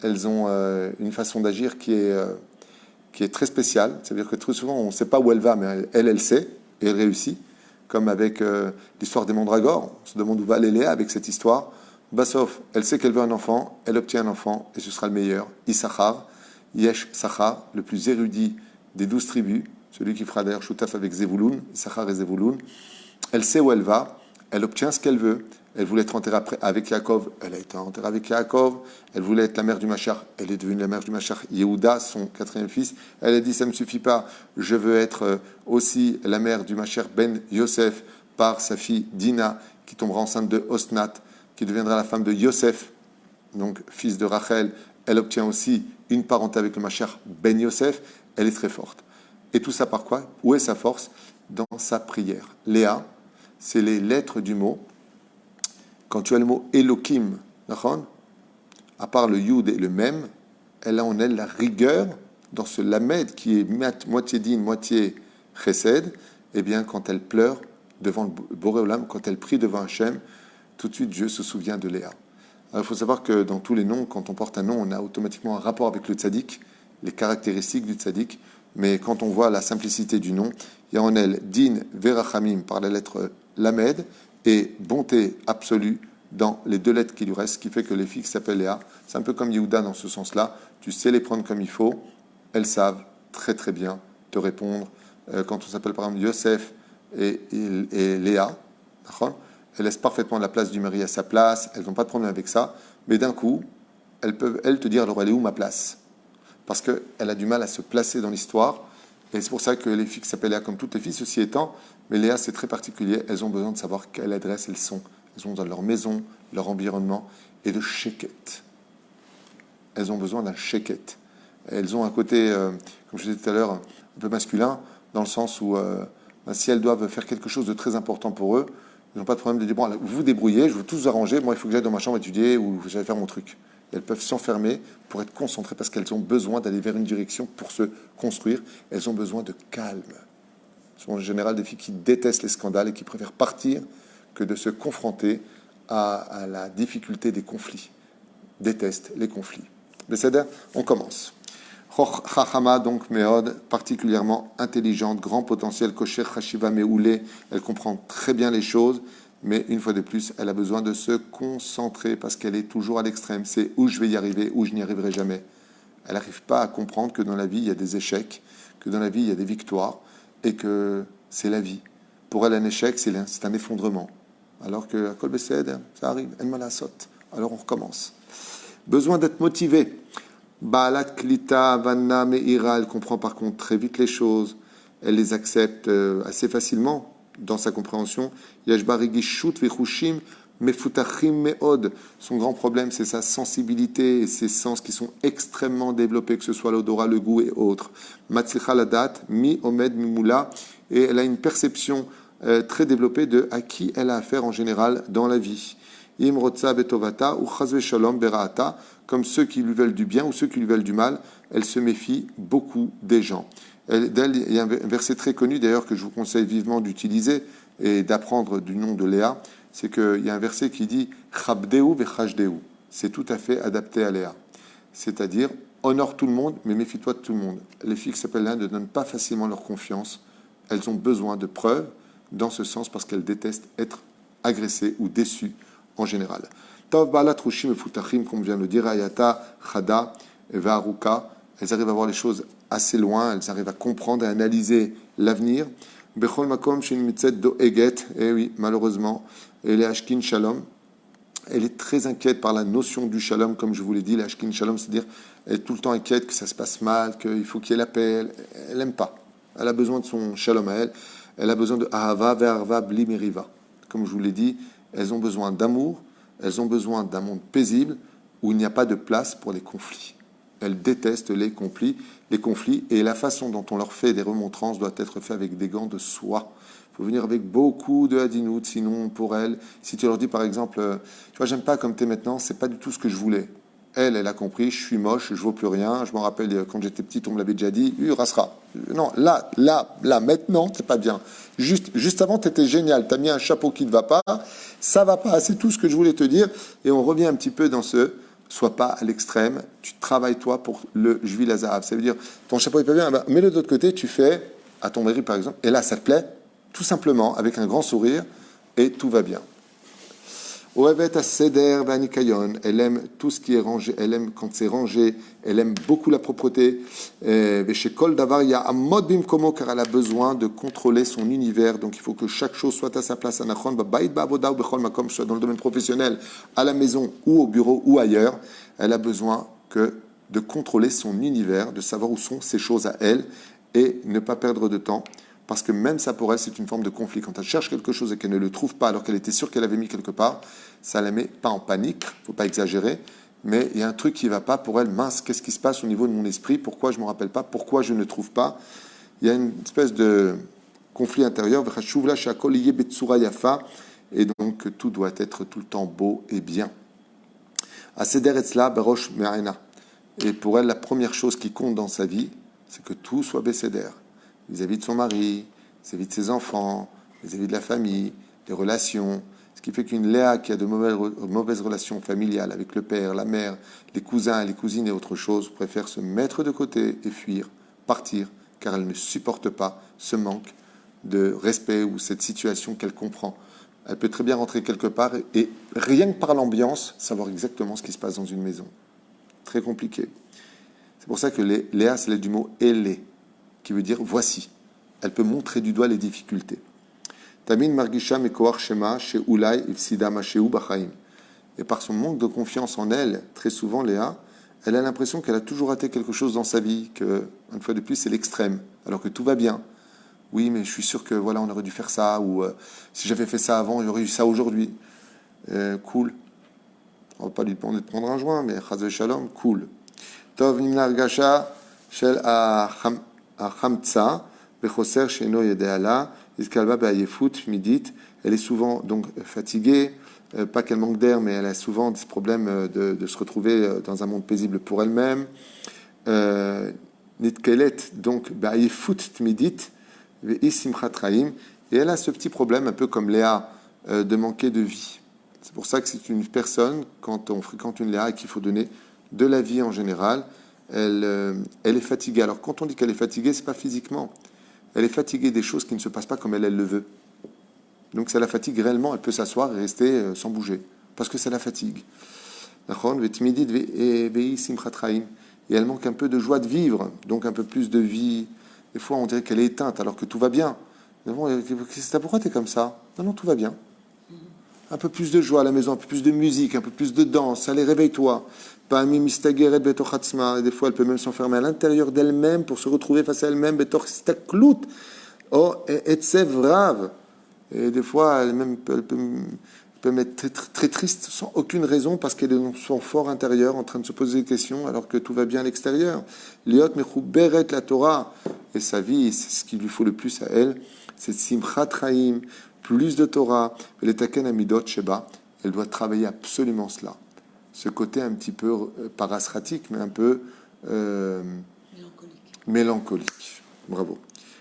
Elles ont une façon d'agir qui est très spéciale. C'est-à-dire que très souvent, on ne sait pas où elle va, mais elle sait, et elle réussit. Comme avec l'histoire des mandragores. On se demande où va aller Léa avec cette histoire. Bassof, elle sait qu'elle veut un enfant, elle obtient un enfant, et ce sera le meilleur. Issachar, Yesh Sachar, le plus érudit des 12 tribus, celui qui fera d'ailleurs Shoutaf avec Zevouloun, Issachar et Zevouloun. Elle sait où elle va, elle obtient ce qu'elle veut. Elle voulait être enterrée avec Yaakov, elle a été enterrée avec Yaakov. Elle voulait être la mère du Machar, elle est devenue la mère du Machar. Yehuda, son 4e fils, elle a dit ça ne me suffit pas, je veux être aussi la mère du Machar ben Yosef par sa fille Dina, qui tombera enceinte de Osnat, qui deviendra la femme de Yosef, donc fils de Rachel. Elle obtient aussi une parenté avec le Machar ben Yosef. Elle est très forte. Et tout ça par quoi? Où est sa force? Dans sa prière. Léa, c'est les lettres du mot. Quand tu as le mot Elohim, à part le Yud et le Mem, elle a en elle la rigueur dans ce Lamed qui est moitié din, moitié Chesed. Eh bien, quand elle pleure devant le Boré Olam, quand elle prie devant Hachem, tout de suite Dieu se souvient de Léa. Alors, il faut savoir que dans tous les noms, quand on porte un nom, on a automatiquement un rapport avec le tzaddik, les caractéristiques du tzaddik. Mais quand on voit la simplicité du nom, il y a en elle din verachamim par la lettre Lamed, et bonté absolue dans les 2 lettres qui lui restent, ce qui fait que les filles qui s'appellent Léa, c'est un peu comme Yehuda dans ce sens-là, tu sais les prendre comme il faut, elles savent très très bien te répondre. Quand on s'appelle par exemple Yosef et Léa, elles laissent parfaitement la place du mari à sa place, elles n'ont pas de problème avec ça, mais d'un coup, elles peuvent, te dire, alors elle est où ma place? Parce qu'elle a du mal à se placer dans l'histoire, et c'est pour ça que les filles qui s'appellent Léa, comme toutes les filles, ceci étant, mais Léa, c'est très particulier. Elles ont besoin de savoir quelle adresse elles sont. Elles ont dans leur maison, leur environnement, et de sheket. Elles ont besoin d'un sheket. Elles ont un côté, comme je disais tout à l'heure, un peu masculin, dans le sens où si elles doivent faire quelque chose de très important pour eux, ils n'ont pas de problème de dire, bon, vous vous débrouillez, je veux tout vous arranger, moi il faut que j'aille dans ma chambre étudier ou j'aille faire mon truc. Elles peuvent s'enfermer pour être concentrées parce qu'elles ont besoin d'aller vers une direction pour se construire. Elles ont besoin de calme. Ce sont en général des filles qui détestent les scandales et qui préfèrent partir que de se confronter à la difficulté des conflits. Détestent les conflits. Besséder, on commence. Chachama, donc Méod, particulièrement intelligente, grand potentiel, Kosher, Chashiva, Meoulé, elle comprend très bien les choses, mais une fois de plus, elle a besoin de se concentrer parce qu'elle est toujours à l'extrême. C'est où je vais y arriver, où je n'y arriverai jamais. Elle n'arrive pas à comprendre que dans la vie, il y a des échecs, que dans la vie, il y a des victoires, et que c'est la vie. Pour elle, un échec, c'est un effondrement. Alors que à Kol Besed, ça arrive, en malasot. Alors on recommence. Besoin d'être motivé. Baalat Klita, Vanna, Meira, elle comprend par contre très vite les choses. Elle les accepte assez facilement dans sa compréhension. Yashbarigi Shut Vechushim, Mefutachim Meod. Son grand problème, c'est sa sensibilité et ses sens qui sont extrêmement développés, que ce soit l'odorat, le goût et autres. Matzlicha Ladat, Mi Omed Mimoula. Et elle a une perception très développée de à qui elle a affaire en général dans la vie. Imrotza betovata ou chazve shalom beraata, comme ceux qui lui veulent du bien ou ceux qui lui veulent du mal, elle se méfie beaucoup des gens. D'elle, il y a un verset très connu d'ailleurs que je vous conseille vivement d'utiliser et d'apprendre du nom de Léa. C'est qu'il y a un verset qui dit Chabdeu vechashdeu. C'est tout à fait adapté à Léa. C'est-à-dire, honore tout le monde, mais méfie-toi de tout le monde. Les filles qui s'appellent Léa ne donnent pas facilement leur confiance. Elles ont besoin de preuves dans ce sens parce qu'elles détestent être agressées ou déçues en général. Tov ba'alat rushim mefutachim, comme vient de le dire, Ayata, Chada, Va'aruka. Elles arrivent à voir les choses assez loin, elles arrivent à comprendre et à analyser l'avenir. Bechol makom shin mitzet do eget. Eh oui, malheureusement, elle est ashkin shalom. Elle est très inquiète par la notion du shalom, comme je vous l'ai dit. L'ashkin shalom, c'est-à-dire elle est tout le temps inquiète que ça se passe mal, qu'il faut qu'il y ait la paix. Elle n'aime pas. Elle a besoin de son shalom à elle. Elle a besoin de ahava ve'arva bli meriva. Comme je vous l'ai dit, elles ont besoin d'amour. Elles ont besoin d'un monde paisible où il n'y a pas de place pour les conflits. Elles détestent les conflits, et la façon dont on leur fait des remontrances doit être faite avec des gants de soie. Il faut venir avec beaucoup de hadinout, sinon pour elles, si tu leur dis par exemple, tu vois, j'aime pas comme tu es maintenant, c'est pas du tout ce que je voulais. Elle a compris, je suis moche, je vaux plus rien. Je me rappelle quand j'étais petite, on me l'avait déjà dit, Rasra. Non, là, maintenant, c'est pas bien. Juste avant, tu étais génial, tu as mis un chapeau qui ne va pas, ça va pas, c'est tout ce que je voulais te dire. Et on revient un petit peu dans ce sois pas à l'extrême, tu travailles toi pour le Jvi Lazarav. Ça veut dire, ton chapeau n'est pas bien, mets-le de l'autre côté, tu fais à ton mari par exemple, et là ça te plaît, tout simplement, avec un grand sourire, et tout va bien. Oevet Seder Vanikayon, elle aime tout ce qui est rangé, elle aime quand c'est rangé, elle aime beaucoup la propreté. Chez Kol Davar, il y a Amod Bimkomo, car elle a besoin de contrôler son univers, donc il faut que chaque chose soit à sa place. Anachon, Bait Bavoda ou Bechol Makom, soit dans le domaine professionnel, à la maison ou au bureau ou ailleurs, elle a besoin de contrôler son univers, de savoir où sont ses choses à elle et ne pas perdre de temps. Parce que même ça, pour elle, c'est une forme de conflit. Quand elle cherche quelque chose et qu'elle ne le trouve pas, alors qu'elle était sûre qu'elle avait mis quelque part, ça la met pas en panique, il ne faut pas exagérer, mais il y a un truc qui ne va pas pour elle. Mince, qu'est-ce qui se passe au niveau de mon esprit? Pourquoi je ne me rappelle pas? Pourquoi je ne trouve pas? Il y a une espèce de conflit intérieur. Et donc, tout doit être tout le temps beau et bien. Et pour elle, la première chose qui compte dans sa vie, c'est que tout soit Besséder. Vis-à-vis de son mari, vis-à-vis de ses enfants, vis-à-vis de la famille, les relations. Ce qui fait qu'une Léa qui a de mauvaises relations familiales avec le père, la mère, les cousins, les cousines et autre chose, préfère se mettre de côté et fuir, partir, car elle ne supporte pas ce manque de respect ou cette situation qu'elle comprend. Elle peut très bien rentrer quelque part et rien que par l'ambiance, savoir exactement ce qui se passe dans une maison. Très compliqué. C'est pour ça que Léa, c'est du mot « élé », qui veut dire « voici ». Elle peut montrer du doigt les difficultés. Tamin margisha mekoar shema chez Ulay ifsida masheu bachaim. Et par son manque de confiance en elle, très souvent, Léa, elle a l'impression qu'elle a toujours raté quelque chose dans sa vie, que, une fois de plus, c'est l'extrême, alors que tout va bien. Oui, mais je suis sûr que voilà, on aurait dû faire ça, ou si j'avais fait ça avant, j'aurais eu ça aujourd'hui. Cool. On ne va pas lui demander de prendre un joint, mais chaz shalom, cool. Tov nimna argasha shel achamtsa bechoser sheno yedeala iskalba be'ayefut midit. Elle est souvent donc fatiguée, pas qu'elle manque d'air, mais elle a souvent des problèmes de se retrouver dans un monde paisible pour elle-même. Nitkelet donc be'ayefut midit ve'isimchat chaim. Et elle a ce petit problème, un peu comme Léa, de manquer de vie. C'est pour ça que c'est une personne, quand on fréquente une Léa et qu'il faut donner de la vie en général, elle est fatiguée. Alors quand on dit qu'elle est fatiguée, ce n'est pas physiquement. Elle est fatiguée des choses qui ne se passent pas comme elle le veut. Donc ça la fatigue réellement, elle peut s'asseoir et rester sans bouger, parce que ça la fatigue. Et elle manque un peu de joie de vivre, donc un peu plus de vie. Des fois on dirait qu'elle est éteinte alors que tout va bien. Mais bon, pourquoi tu es comme ça? Non, tout va bien. Un peu plus de joie à la maison, un peu plus de musique, un peu plus de danse. Allez, réveille-toi. Des fois, elle peut même s'enfermer à l'intérieur d'elle-même pour se retrouver face à elle-même. Et des fois, elle peut être très, très triste sans aucune raison parce qu'elle est dans son fort intérieur en train de se poser des questions alors que tout va bien à l'extérieur. Liot mechuberet la Torah. Et sa vie, c'est ce qu'il lui faut le plus à elle. C'est simchat chaim, plus de Torah. Elle doit travailler absolument cela. Ce côté un petit peu parasratique, mais un peu mélancolique. Bravo.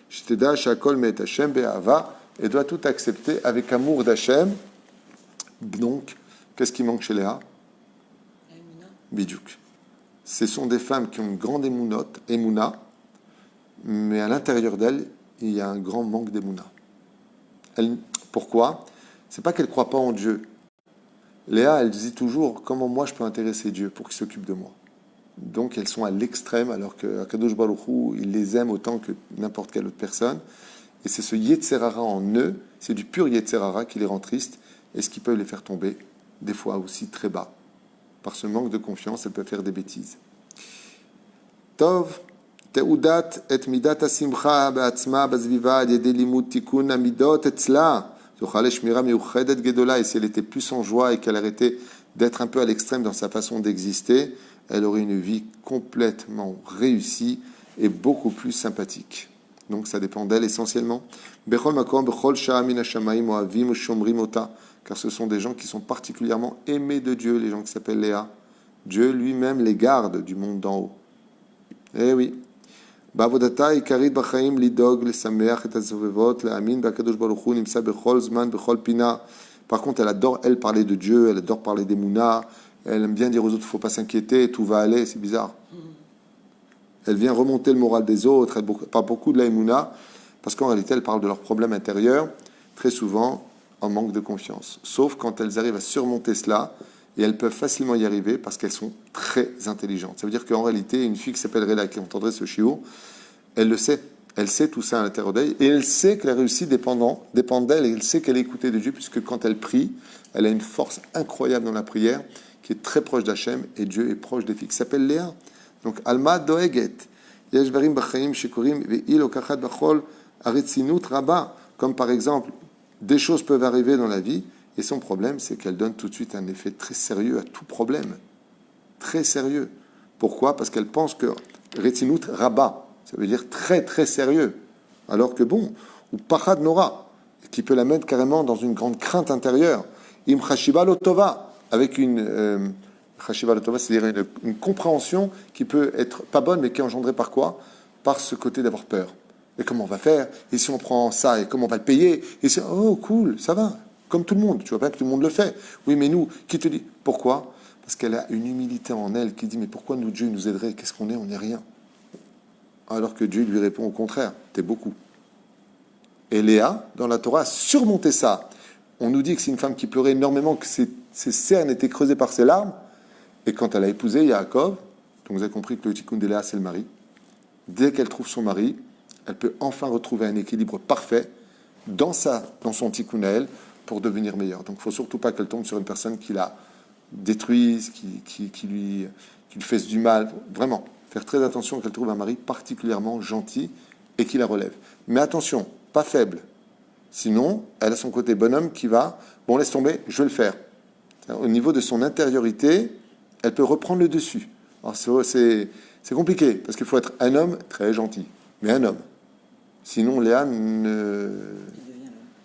Shteda shakol met Hashem be'ava, et doit tout accepter avec amour d'Hachem. Donc, qu'est-ce qui manque chez Léa? Bidjouk. Ce sont des femmes qui ont une grande émouna, mais à l'intérieur d'elles, il y a un grand manque d'émouna. Pourquoi? C'est pas qu'elles ne croient pas en Dieu. Léa, elle dit toujours comment moi je peux intéresser Dieu pour qu'il s'occupe de moi. Donc elles sont à l'extrême, alors qu'Akadosh Baruch Hu, il les aime autant que n'importe quelle autre personne. Et c'est ce Yetzerara en eux, c'est du pur Yetzerara qui les rend tristes, et ce qui peut les faire tomber, des fois aussi très bas. Par ce manque de confiance, elles peuvent faire des bêtises. Tov, תעודת את מידת השמחה בעצמה בסביבה על ידי לימוד תיקון המידות אצלה. זוכה לשמירה מיוחדת גדולה. Et si elle était plus en joie et qu'elle arrêtait d'être un peu à l'extrême dans sa façon d'exister, elle aurait une vie complètement réussie et beaucoup plus sympathique. Donc ça dépend d'elle essentiellement. Bechol makom, bechol sha'a min hashamayim ohavim ushomrim ota. Car ce sont des gens qui sont particulièrement aimés de Dieu, les gens qui s'appellent Léa. Dieu lui-même les garde du monde d'en haut. Eh oui. בעבודתה העיקרית בחיים לדאוג, לשמח את הסובבות, להאמין בקדוש ברוך הוא, נמצא בכל זמן, בכל פינה. Par contre, elle adore, elle, parler de Dieu, elle adore parler d'Emouna, elle aime bien dire aux autres, il ne faut pas s'inquiéter, tout va aller, c'est bizarre. Elle vient remonter le moral des autres, elle parle beaucoup de la Emouna, parce qu'en réalité, elle parle de leurs problèmes intérieurs, très souvent en manque de confiance. Sauf quand elles arrivent à surmonter cela, et elles peuvent facilement y arriver parce qu'elles sont très intelligentes. Ça veut dire qu'en réalité, une fille qui s'appelle Réla, qui entendrait ce shiur, elle le sait. Elle sait tout ça à l'intérieur d'elle. Et elle sait que la réussite dépend d'elle. Et elle sait qu'elle est écoutée de Dieu, puisque quand elle prie, elle a une force incroyable dans la prière, qui est très proche d'Hachem, et Dieu est proche des filles, qui s'appelle Léa. Donc, Alma doeget. Yesh varim b'chaim shekurim ve'il okachat b'chol aretzinut rabba. Comme par exemple, des choses peuvent arriver dans la vie, et son problème, c'est qu'elle donne tout de suite un effet très sérieux à tout problème. Très sérieux. Pourquoi? Parce qu'elle pense que Retzinut Rabba, ça veut dire très très sérieux. Alors que bon, ou Pachad Nora, qui peut la mettre carrément dans une grande crainte intérieure. Im Chashiva Lotova, avec une Chashiva Lotova, c'est-à-dire une compréhension qui peut être pas bonne, mais qui est engendrée par quoi? Par ce côté d'avoir peur. Et comment on va faire? Et si on prend ça, et comment on va le payer? Et c'est, oh cool, ça va. Comme tout le monde, tu vois bien que tout le monde le fait. Oui, mais nous, qui te dit? Pourquoi? Parce qu'elle a une humilité en elle qui dit, mais pourquoi nous, Dieu nous aiderait? Qu'est-ce qu'on est? On n'est rien. Alors que Dieu lui répond au contraire, t'es beaucoup. Et Léa, dans la Torah, a surmonté ça. On nous dit que c'est une femme qui pleurait énormément, que ses cernes étaient creusées par ses larmes. Et quand elle a épousé Yaakov, donc vous avez compris que le tikkun de Léa, c'est le mari. Dès qu'elle trouve son mari, elle peut enfin retrouver un équilibre parfait dans son tikkun à elle, pour devenir meilleure. Donc il ne faut surtout pas qu'elle tombe sur une personne qui la détruise, qui lui fasse du mal. Vraiment, faire très attention qu'elle trouve un mari particulièrement gentil et qui la relève. Mais attention, pas faible. Sinon, elle a son côté bonhomme qui va, bon, laisse tomber, je vais le faire. Au niveau de son intériorité, elle peut reprendre le dessus. Alors c'est compliqué, parce qu'il faut être un homme très gentil, mais un homme. Sinon, Léa,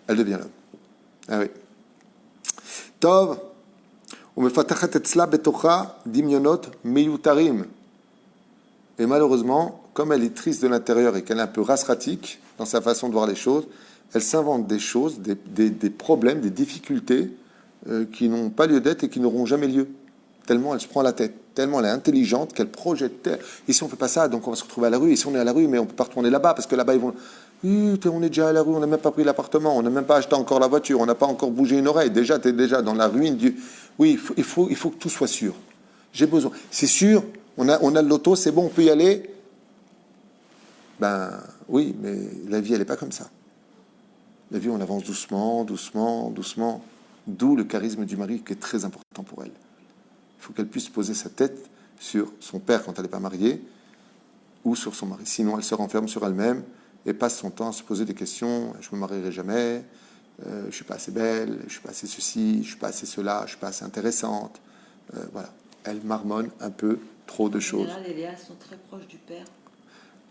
elle devient l'homme. Ah oui. Tov, ומפתחת אצלה בתוכה דמיונות מיותרים. Et malheureusement, comme elle est triste de l'intérieur et qu'elle est un peu rasratique dans sa façon de voir les choses, elle s'invente des choses, des problèmes, des difficultés qui n'ont pas lieu d'être et qui n'auront jamais lieu. Tellement elle se prend la tête, tellement elle est intelligente qu'elle projette. Et si on ne fait pas ça, donc on va se retrouver à la rue. Et si on est à la rue, mais on ne peut pas retourner là-bas parce que là-bas, ils vont... Oui, on est déjà à la rue, on n'a même pas pris l'appartement, on n'a même pas acheté encore la voiture, on n'a pas encore bougé une oreille. Déjà, tu es déjà dans la ruine du... Oui, il faut que tout soit sûr. J'ai besoin. C'est sûr, on a le loto, c'est bon, on peut y aller. Ben oui, mais la vie, elle n'est pas comme ça. La vie, on avance doucement, doucement, doucement. D'où le charisme du mari qui est très important pour elle. Il faut qu'elle puisse poser sa tête sur son père quand elle n'est pas mariée ou sur son mari. Sinon, elle se renferme sur elle-même et passe son temps à se poser des questions. Je ne me marierai jamais, je ne suis pas assez belle, je ne suis pas assez ceci, je ne suis pas assez cela, je ne suis pas assez intéressante. Voilà. Elle marmonne un peu trop de choses. En général, les Léas sont très proches du père.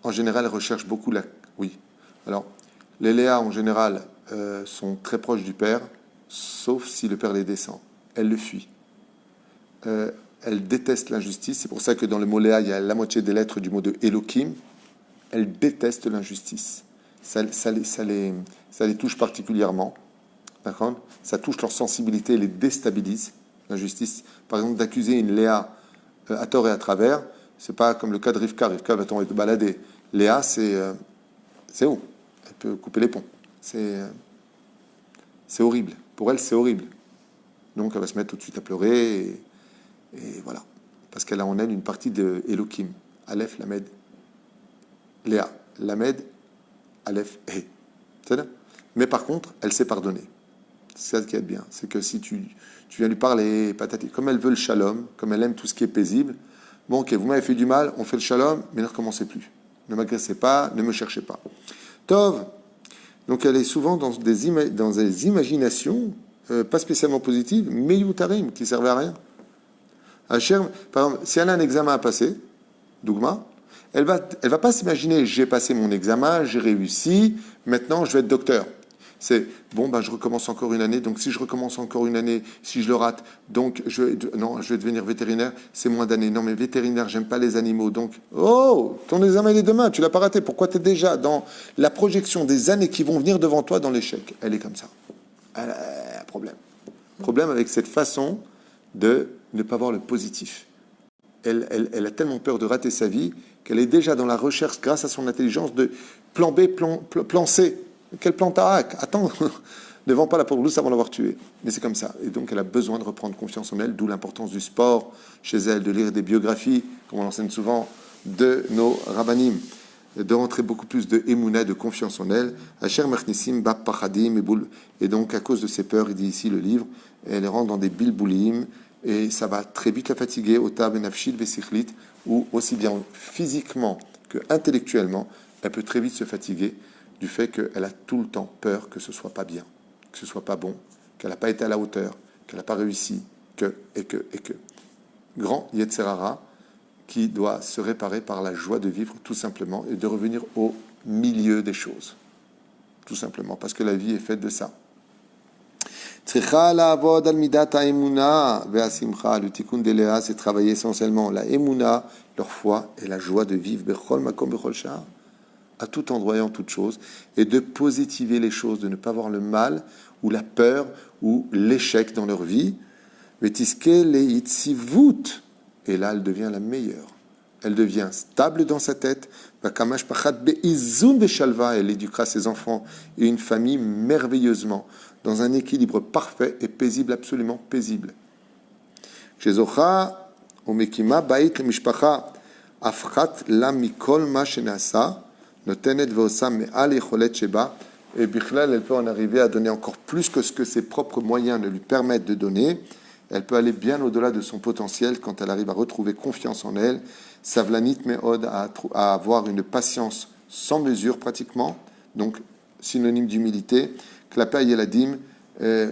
En général, elle recherche beaucoup la... Oui. Alors, les Léas, en général, sont très proches du père, sauf si le père les descend. Elle le fuit. Elle déteste l'injustice. C'est pour ça que dans le mot Léa, il y a la moitié des lettres du mot de Elohim. elles détestent l'injustice. Ça les touche particulièrement. D'accord? Ça touche leur sensibilité et les déstabilise, l'injustice. Par exemple, d'accuser une Léa à tort et à travers, c'est pas comme le cas de Rivka. Rivka va tomber de balader. Léa, c'est où? Elle peut couper les ponts. C'est horrible. Pour elle, c'est horrible. Donc, elle va se mettre tout de suite à pleurer. Et voilà. Parce qu'elle a en elle une partie de Elohim. Aleph, Lamed, Léa. Lamed, Aleph, He. C'est là. Mais par contre, elle sait pardonner. C'est ça qui est bien. C'est que si tu viens lui parler, patati, comme elle veut le shalom, comme elle aime tout ce qui est paisible, bon, ok, vous m'avez fait du mal, on fait le shalom, mais ne recommencez plus. Ne m'agressez pas, ne me cherchez pas. Tov. Donc elle est souvent dans des imaginations, pas spécialement positives, mais yutarim, qui ne servent à rien. Par exemple, si elle a un examen à passer, Dougma, elle va pas s'imaginer, j'ai passé mon examen, j'ai réussi, maintenant je vais être docteur. C'est, bon, je recommence encore une année, donc si je recommence encore une année, si je le rate, donc je vais devenir vétérinaire, c'est moins d'années. Non, mais vétérinaire, j'aime pas les animaux, donc, oh, ton examen il est demain, tu l'as pas raté, pourquoi tu es déjà dans la projection des années qui vont venir devant toi dans l'échec? Elle est comme ça. Elle a un problème. Problème avec cette façon de ne pas voir le positif. Elle a tellement peur de rater sa vie qu'elle est déjà dans la recherche, grâce à son intelligence, de plan B, plan C. Quel plan Tarak? Attends, ne vends pas la peau avant l'avoir tué. Mais c'est comme ça. Et donc, elle a besoin de reprendre confiance en elle, d'où l'importance du sport chez elle, de lire des biographies, comme on l'enseigne souvent, de nos rabbanim, de rentrer beaucoup plus de émouna, de confiance en elle. Asher machnissim bab pachadim et donc, à cause de ses peurs, il dit ici le livre, elle rentre dans des bilboulim, et ça va très vite la fatiguer, ota benafshit vesichlit, ou aussi bien physiquement que intellectuellement, elle peut très vite se fatiguer du fait qu'elle a tout le temps peur que ce soit pas bien, que ce soit pas bon, qu'elle n'a pas été à la hauteur, qu'elle n'a pas réussi, et que. Grand Yetzerara qui doit se réparer par la joie de vivre tout simplement et de revenir au milieu des choses. Tout simplement, parce que la vie est faite de ça. Le tikkun de Léa, c'est travailler essentiellement la emuna, leur foi et la joie de vivre bechol makom bechol sha'ar, à tout endroit et en toute chose, et de positiver les choses, de ne pas voir le mal ou la peur ou l'échec dans leur vie. Vetiske leitzivut, et là elle devient la meilleure. Elle devient stable dans sa tête. Vakamash pachat beizun beshalva, elle éduquera ses enfants et une famille merveilleusement, dans un équilibre parfait et paisible, absolument paisible. Chez Zocha, Omekima bait le mishpacha, afchat la mikol ma shenasa, notenet veosa me'al yecholet sheba, et bichlal, elle peut en arriver à donner encore plus que ce que ses propres moyens ne lui permettent de donner. Elle peut aller bien au-delà de son potentiel quand elle arrive à retrouver confiance en elle. Savlanit me'od, à avoir une patience sans mesure pratiquement, donc synonyme d'humilité. Klapé Yeladim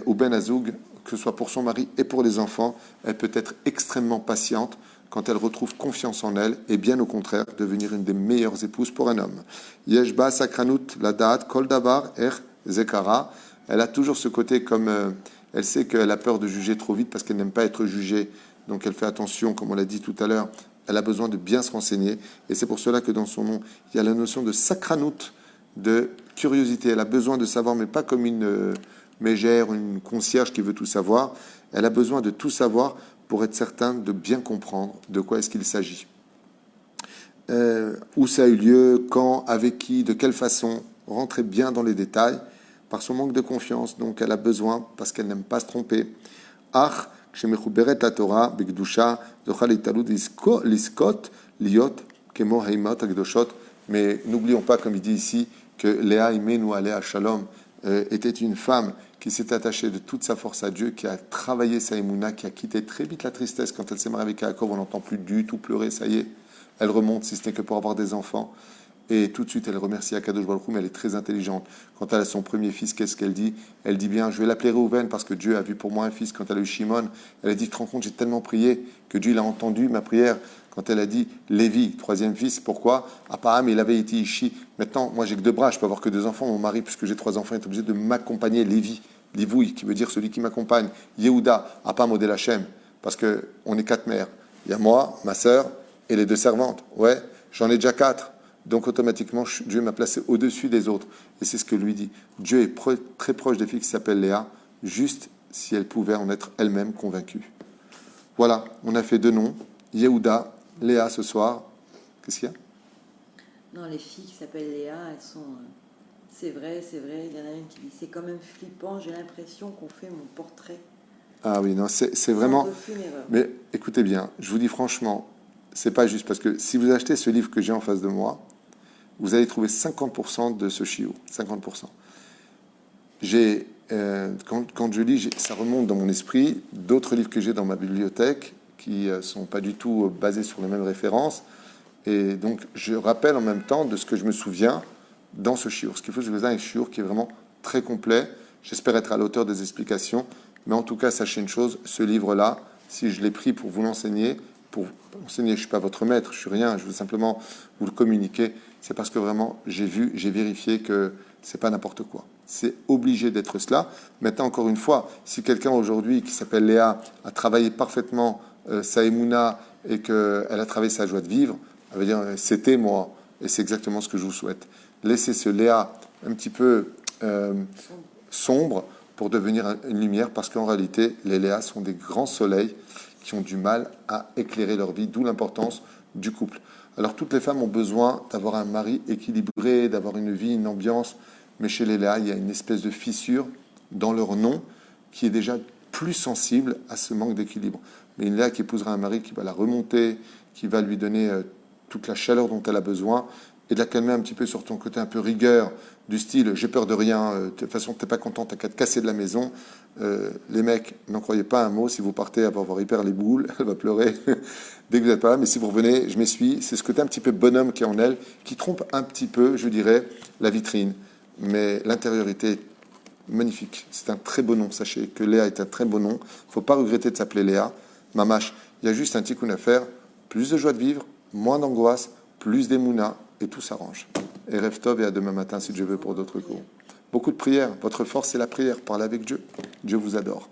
ou Ben Azoug, que ce soit pour son mari et pour les enfants, elle peut être extrêmement patiente quand elle retrouve confiance en elle, et bien au contraire, devenir une des meilleures épouses pour un homme. Yeshba Sakranut Ladat Kol Davar Er Zekara, elle a toujours ce côté comme elle sait qu'elle a peur de juger trop vite parce qu'elle n'aime pas être jugée, donc elle fait attention, comme on l'a dit tout à l'heure, elle a besoin de bien se renseigner, et c'est pour cela que dans son nom, il y a la notion de Sakranut, de curiosité. Elle a besoin de savoir, mais pas comme une mégère, une concierge qui veut tout savoir. Elle a besoin de tout savoir pour être certain de bien comprendre de quoi est-ce qu'il s'agit. Où ça a eu lieu, quand, avec qui, de quelle façon, rentrer bien dans les détails, par son manque de confiance. Donc elle a besoin, parce qu'elle n'aime pas se tromper. Ach, shemechuberet la Torah, begdusha, zochal italud liskot, liot, kemo haimot agdoshot. Mais n'oublions pas, comme il dit ici, que Léa Imenu Alea Shalom était une femme qui s'est attachée de toute sa force à Dieu, qui a travaillé sa émouna, qui a quitté très vite la tristesse. Quand elle s'est mariée avec Yaakov, on n'entend plus du tout pleurer, ça y est. Elle remonte, si ce n'est que pour avoir des enfants. Et tout de suite, elle remercie Akadosh Baruch Hu, mais elle est très intelligente. Quand elle a son premier fils, qu'est-ce qu'elle dit? Elle dit bien, je vais l'appeler Réhouven parce que Dieu a vu pour moi un fils. Quand elle a eu Shimon, elle a dit, tu te rends compte, j'ai tellement prié que Dieu il a entendu ma prière. Quand elle a dit Lévi, troisième fils, pourquoi? Abraham, il avait été Ishi. Maintenant, moi, j'ai que 2 bras, je peux avoir que 2 enfants. Mon mari, puisque j'ai 3 enfants, est obligé de m'accompagner. Lévi, Livouï, qui veut dire celui qui m'accompagne. Yehuda, Apa Model Hashem, parce qu'on est 4 mères. Il y a moi, ma sœur et les 2 servantes. Ouais, j'en ai déjà 4. Donc automatiquement, Dieu m'a placé au-dessus des autres. Et c'est ce que lui dit. Dieu est très proche des filles qui s'appellent Léa, juste si elles pouvaient en être elles-mêmes convaincues. Voilà, on a fait 2 noms. Yehuda, Léa ce soir. Qu'est-ce qu'il y a? Non, les filles qui s'appellent Léa, elles sont... c'est vrai, il y en a une qui dit « C'est quand même flippant, j'ai l'impression qu'on fait mon portrait. » Ah oui, non, c'est vraiment... Sans aucune erreur. Mais écoutez bien, je vous dis franchement, c'est pas juste parce que si vous achetez ce livre que j'ai en face de moi, vous allez trouver 50% de ce chiot, 50%. Quand je lis, ça remonte dans mon esprit d'autres livres que j'ai dans ma bibliothèque qui sont pas du tout basés sur les mêmes références. Et donc, je rappelle en même temps de ce que je me souviens dans ce shiur. Ce qu'il faut, c'est que vous ayez un shiur qui est vraiment très complet. J'espère être à la hauteur des explications. Mais en tout cas, sachez une chose, ce livre-là, si je l'ai pris pour vous l'enseigner, je ne suis pas votre maître, je suis rien, je veux simplement vous le communiquer, c'est parce que vraiment, j'ai vérifié que c'est pas n'importe quoi. C'est obligé d'être cela. Maintenant, encore une fois, si quelqu'un aujourd'hui qui s'appelle Léa a travaillé parfaitement sa émouna et qu'elle a travaillé sa joie de vivre, elle va dire c'était moi, et c'est exactement ce que je vous souhaite. Laissez ce Léa un petit peu sombre pour devenir une lumière, parce qu'en réalité, les Léas sont des grands soleils qui ont du mal à éclairer leur vie, d'où l'importance du couple. Alors toutes les femmes ont besoin d'avoir un mari équilibré, d'avoir une vie, une ambiance, mais chez les Léas, il y a une espèce de fissure dans leur nom qui est déjà plus sensible à ce manque d'équilibre. Mais une Léa qui épousera un mari qui va la remonter, qui va lui donner toute la chaleur dont elle a besoin, et de la calmer un petit peu sur ton côté un peu rigueur, du style j'ai peur de rien, de toute façon t'es pas content, t'as qu'à te casser de la maison. Les mecs, n'en croyez pas un mot, si vous partez, elle va avoir hyper les boules, elle va pleurer dès que vous n'êtes pas là, mais si vous revenez, je m'essuie, c'est ce côté un petit peu bonhomme qui est en elle, qui trompe un petit peu, je dirais, la vitrine. Mais l'intériorité est magnifique, c'est un très beau nom, sachez que Léa est un très beau nom, il ne faut pas regretter de s'appeler Léa, Mamache, il y a juste un tikkun à faire, plus de joie de vivre, moins d'angoisse, plus d'émouna, et tout s'arrange. Et rêve tov, et à demain matin si Dieu veut pour d'autres cours. Beaucoup de prières. Votre force, c'est la prière. Parlez avec Dieu. Dieu vous adore.